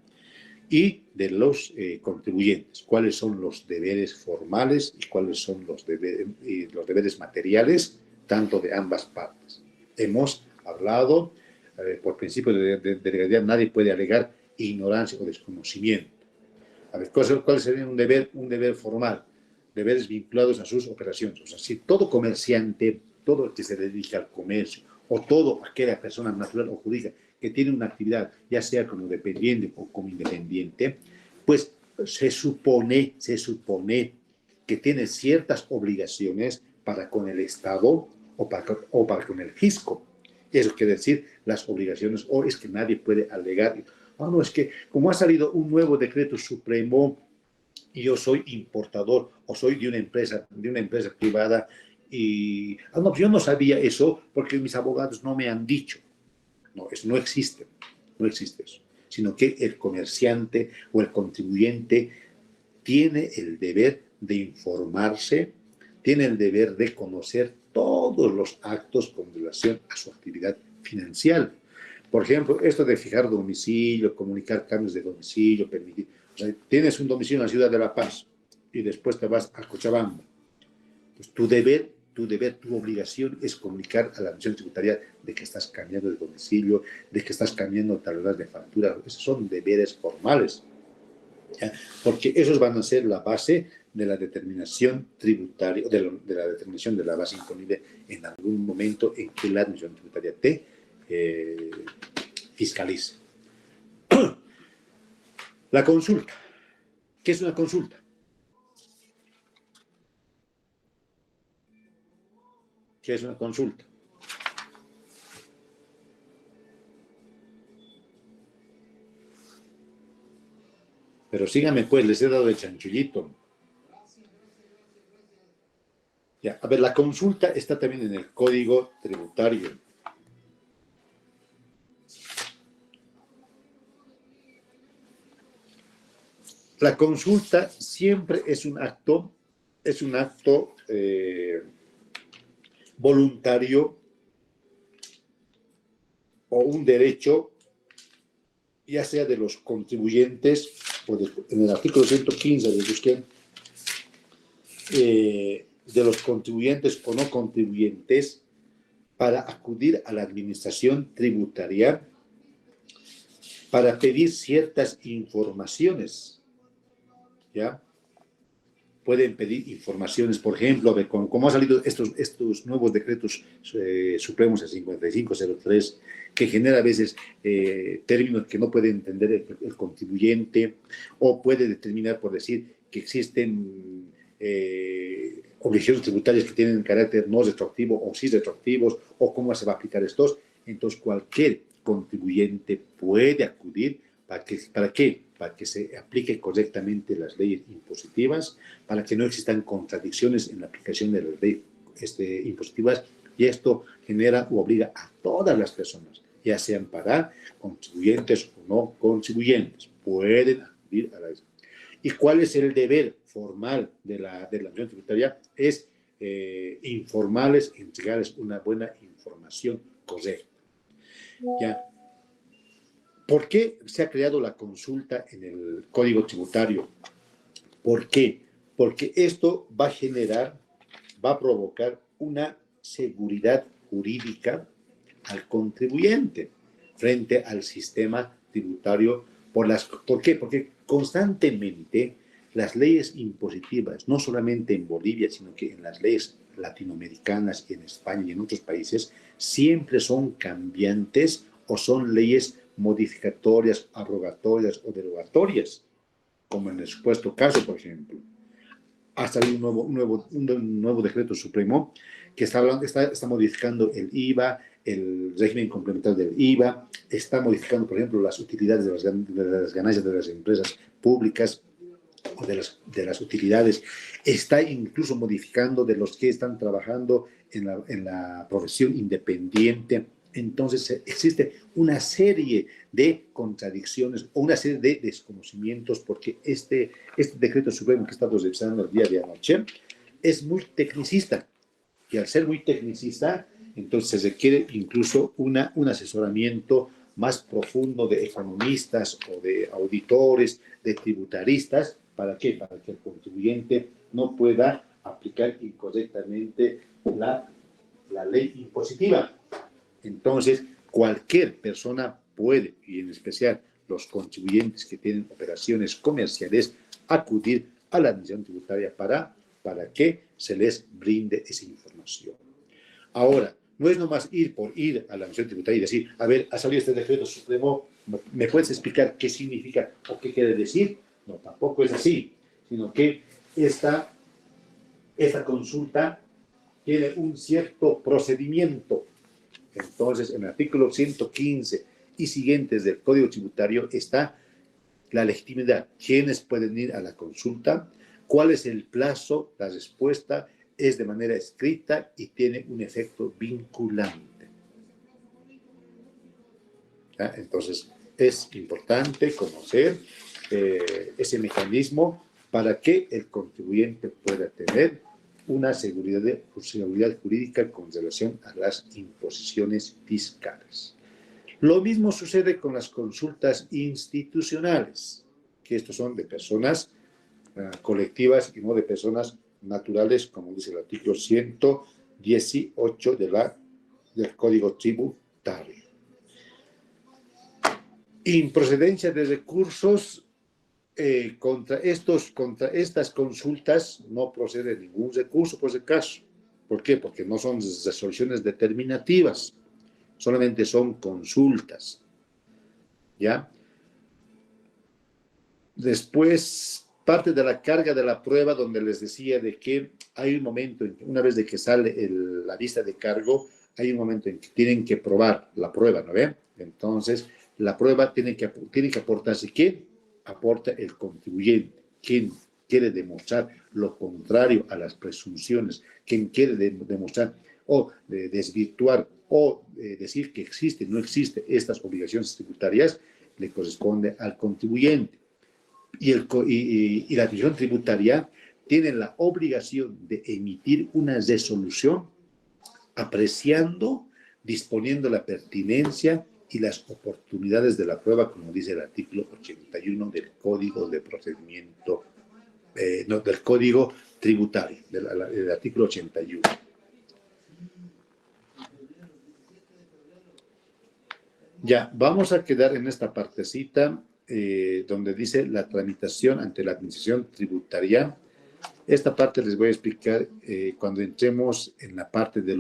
y de los contribuyentes. ¿Cuáles son los deberes formales y cuáles son los deberes materiales tanto de ambas partes? Hemos hablado, por principio de legalidad, nadie puede alegar ignorancia o desconocimiento. A ver, ¿cuál sería un deber formal? Deberes vinculados a sus operaciones. O sea, si todo comerciante, todo el que se dedica al comercio, o toda aquella persona natural o jurídica que tiene una actividad, ya sea como dependiente o como independiente, pues se supone que tiene ciertas obligaciones para con el Estado o para con el fisco. Eso quiere decir las obligaciones, o es que nadie puede alegar, no, es que como ha salido un nuevo decreto supremo y yo soy importador o soy de una empresa privada y, no, yo no sabía eso porque mis abogados no me han dicho. No, eso no existe eso. sino que el comerciante o el contribuyente tiene el deber de informarse, tiene el deber de conocer todos los actos con relación a su actividad financiera. Por ejemplo, esto de fijar domicilio, comunicar cambios de domicilio, permitir. O sea, tienes un domicilio en la ciudad de La Paz y después te vas a Cochabamba. Pues tu deber, tu obligación es comunicar a la administración tributaria de que estás cambiando de domicilio, de que estás cambiando tablas de factura. Esos son deberes formales, ¿ya? Porque esos van a ser la base de la determinación tributaria, de la determinación de la base imponible en algún momento en que la administración tributaria te fiscalice. La consulta. ¿Qué es una consulta? ¿Qué es una consulta? Pero síganme pues, les he dado de chanchullito. Ya, a ver, la consulta está también en el Código Tributario. La consulta siempre es un acto voluntario o un derecho, ya sea de los contribuyentes, o en el artículo 115 de busquen, de los contribuyentes o no contribuyentes, para acudir a la administración tributaria para pedir ciertas informaciones. ¿Ya? Pueden pedir informaciones, por ejemplo, de cómo han salido estos nuevos decretos supremos, el 5503, que genera a veces términos que no puede entender el contribuyente, o puede determinar, por decir, que existen obligaciones tributarias que tienen carácter no retroactivo o sí retroactivos, o cómo se va a aplicar estos. Entonces, cualquier contribuyente puede acudir. ¿Para qué? Para que se aplique correctamente las leyes impositivas, para que no existan contradicciones en la aplicación de las leyes impositivas, y esto genera o obliga a todas las personas, ya sean para contribuyentes o no contribuyentes, pueden acudir a la ley. ¿Y cuál es el deber formal de la administración tributaria? Es informarles, entregarles una buena información correcta. ¿Ya? ¿Por qué se ha creado la consulta en el Código Tributario? ¿Por qué? Porque esto va a provocar una seguridad jurídica al contribuyente frente al sistema tributario. ¿Por qué? Porque constantemente las leyes impositivas, no solamente en Bolivia, sino que en las leyes latinoamericanas y en España y en otros países, siempre son cambiantes o son leyes modificatorias, abrogatorias o derogatorias, como en el supuesto caso, por ejemplo. Ha salido un nuevo decreto supremo que está modificando el IVA, el régimen complementario del IVA, está modificando, por ejemplo, las utilidades de las ganancias de las empresas públicas o de las utilidades, está incluso modificando de los que están trabajando en la profesión independiente. Entonces existe una serie de contradicciones o una serie de desconocimientos, porque este decreto supremo que estamos revisando el día de anoche es muy tecnicista, y al ser muy tecnicista, entonces se requiere incluso un asesoramiento más profundo de economistas o de auditores, de tributaristas. ¿Para qué? Para que el contribuyente no pueda aplicar incorrectamente la ley impositiva. Entonces, cualquier persona puede, y en especial los contribuyentes que tienen operaciones comerciales, acudir a la administración tributaria para que se les brinde esa información. Ahora, no es nomás ir a la administración tributaria y decir, a ver, ha salido este decreto supremo, ¿me puedes explicar qué significa o qué quiere decir? No, tampoco es así, sino que esta consulta tiene un cierto procedimiento. Entonces, en el artículo 115 y siguientes del Código Tributario está la legitimidad. ¿Quiénes pueden ir a la consulta? ¿Cuál es el plazo? La respuesta es de manera escrita y tiene un efecto vinculante. ¿Ya? Entonces, Es importante conocer ese mecanismo para que el contribuyente pueda tener una seguridad jurídica con relación a las imposiciones fiscales. Lo mismo sucede con las consultas institucionales, que estos son de personas colectivas y no de personas naturales, como dice el artículo 118 del Código Tributario. Improcedencia de recursos contra estas consultas no procede ningún recurso por ese caso. ¿Por qué? Porque no son resoluciones determinativas, solamente son consultas. ¿Ya? Después, parte de la carga de la prueba, donde les decía de que hay un momento, una vez de que sale la vista de cargo, hay un momento en que tienen que probar la prueba, ¿no ven? Entonces, la prueba tiene que aportarse. ¿Quién? Aporta el contribuyente. ¿Quién quiere demostrar lo contrario a las presunciones? ¿Quién quiere demostrar o desvirtuar o decir que existe, no existe estas obligaciones tributarias? Le corresponde al contribuyente. Y la administración tributaria tiene la obligación de emitir una resolución apreciando, disponiendo la pertinencia y las oportunidades de la prueba, como dice el artículo 81 del Código de Procedimiento, del Código Tributario, del artículo 81. Ya, vamos a quedar en esta partecita donde dice la tramitación ante la administración tributaria. Esta parte les voy a explicar cuando entremos en la parte de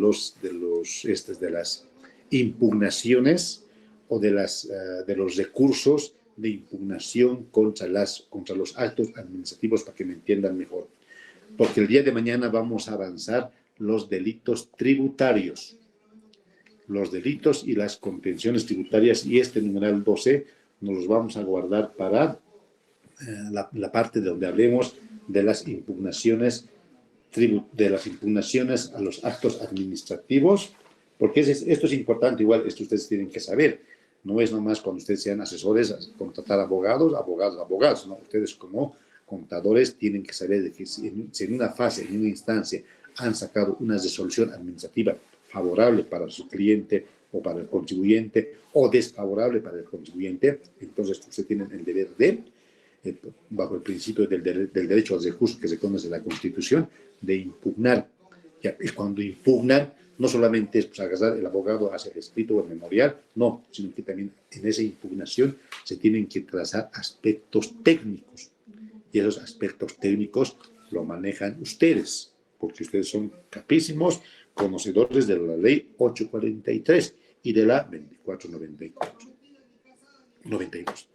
las impugnaciones o de los recursos de impugnación contra los actos administrativos, para que me entiendan mejor. Porque el día de mañana vamos a avanzar los delitos tributarios, los delitos y las contenciones tributarias, y este numeral 12 nos los vamos a guardar para la parte donde hablemos de las impugnaciones a los actos administrativos, porque esto es importante, igual esto ustedes tienen que saber. No es nomás cuando ustedes sean asesores contratar abogados, ¿no? Ustedes como contadores tienen que saber de que si en una fase, en una instancia, han sacado una resolución administrativa favorable para su cliente o para el contribuyente, o desfavorable para el contribuyente, entonces ustedes tienen el deber de, bajo el principio del derecho al recurso que se conoce en la Constitución, de impugnar. Ya, y cuando impugnan, no solamente es agarrar el abogado hacia el escrito o el memorial, no, sino que también en esa impugnación se tienen que trazar aspectos técnicos. Y esos aspectos técnicos lo manejan ustedes, porque ustedes son capísimos conocedores de la ley 843 y de la 2492.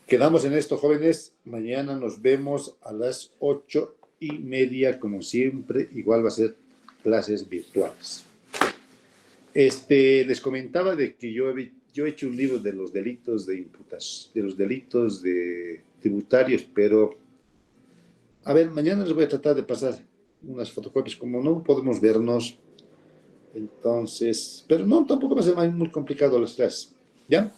Quedamos en esto, jóvenes. Mañana nos vemos a las 8:30, como siempre. Igual va a ser clases virtuales. Les comentaba de que yo he hecho un libro de los delitos de imputación, de los delitos tributarios, pero a ver, mañana les voy a tratar de pasar unas fotocopias, como no podemos vernos, entonces, pero no, tampoco va a ser muy complicado las clases, ¿ya?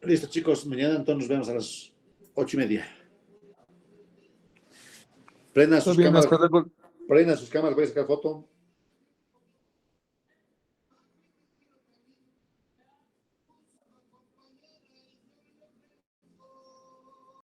Listo, chicos, mañana entonces nos vemos a las 8:30. Prendan sus cámaras, voy a sacar foto.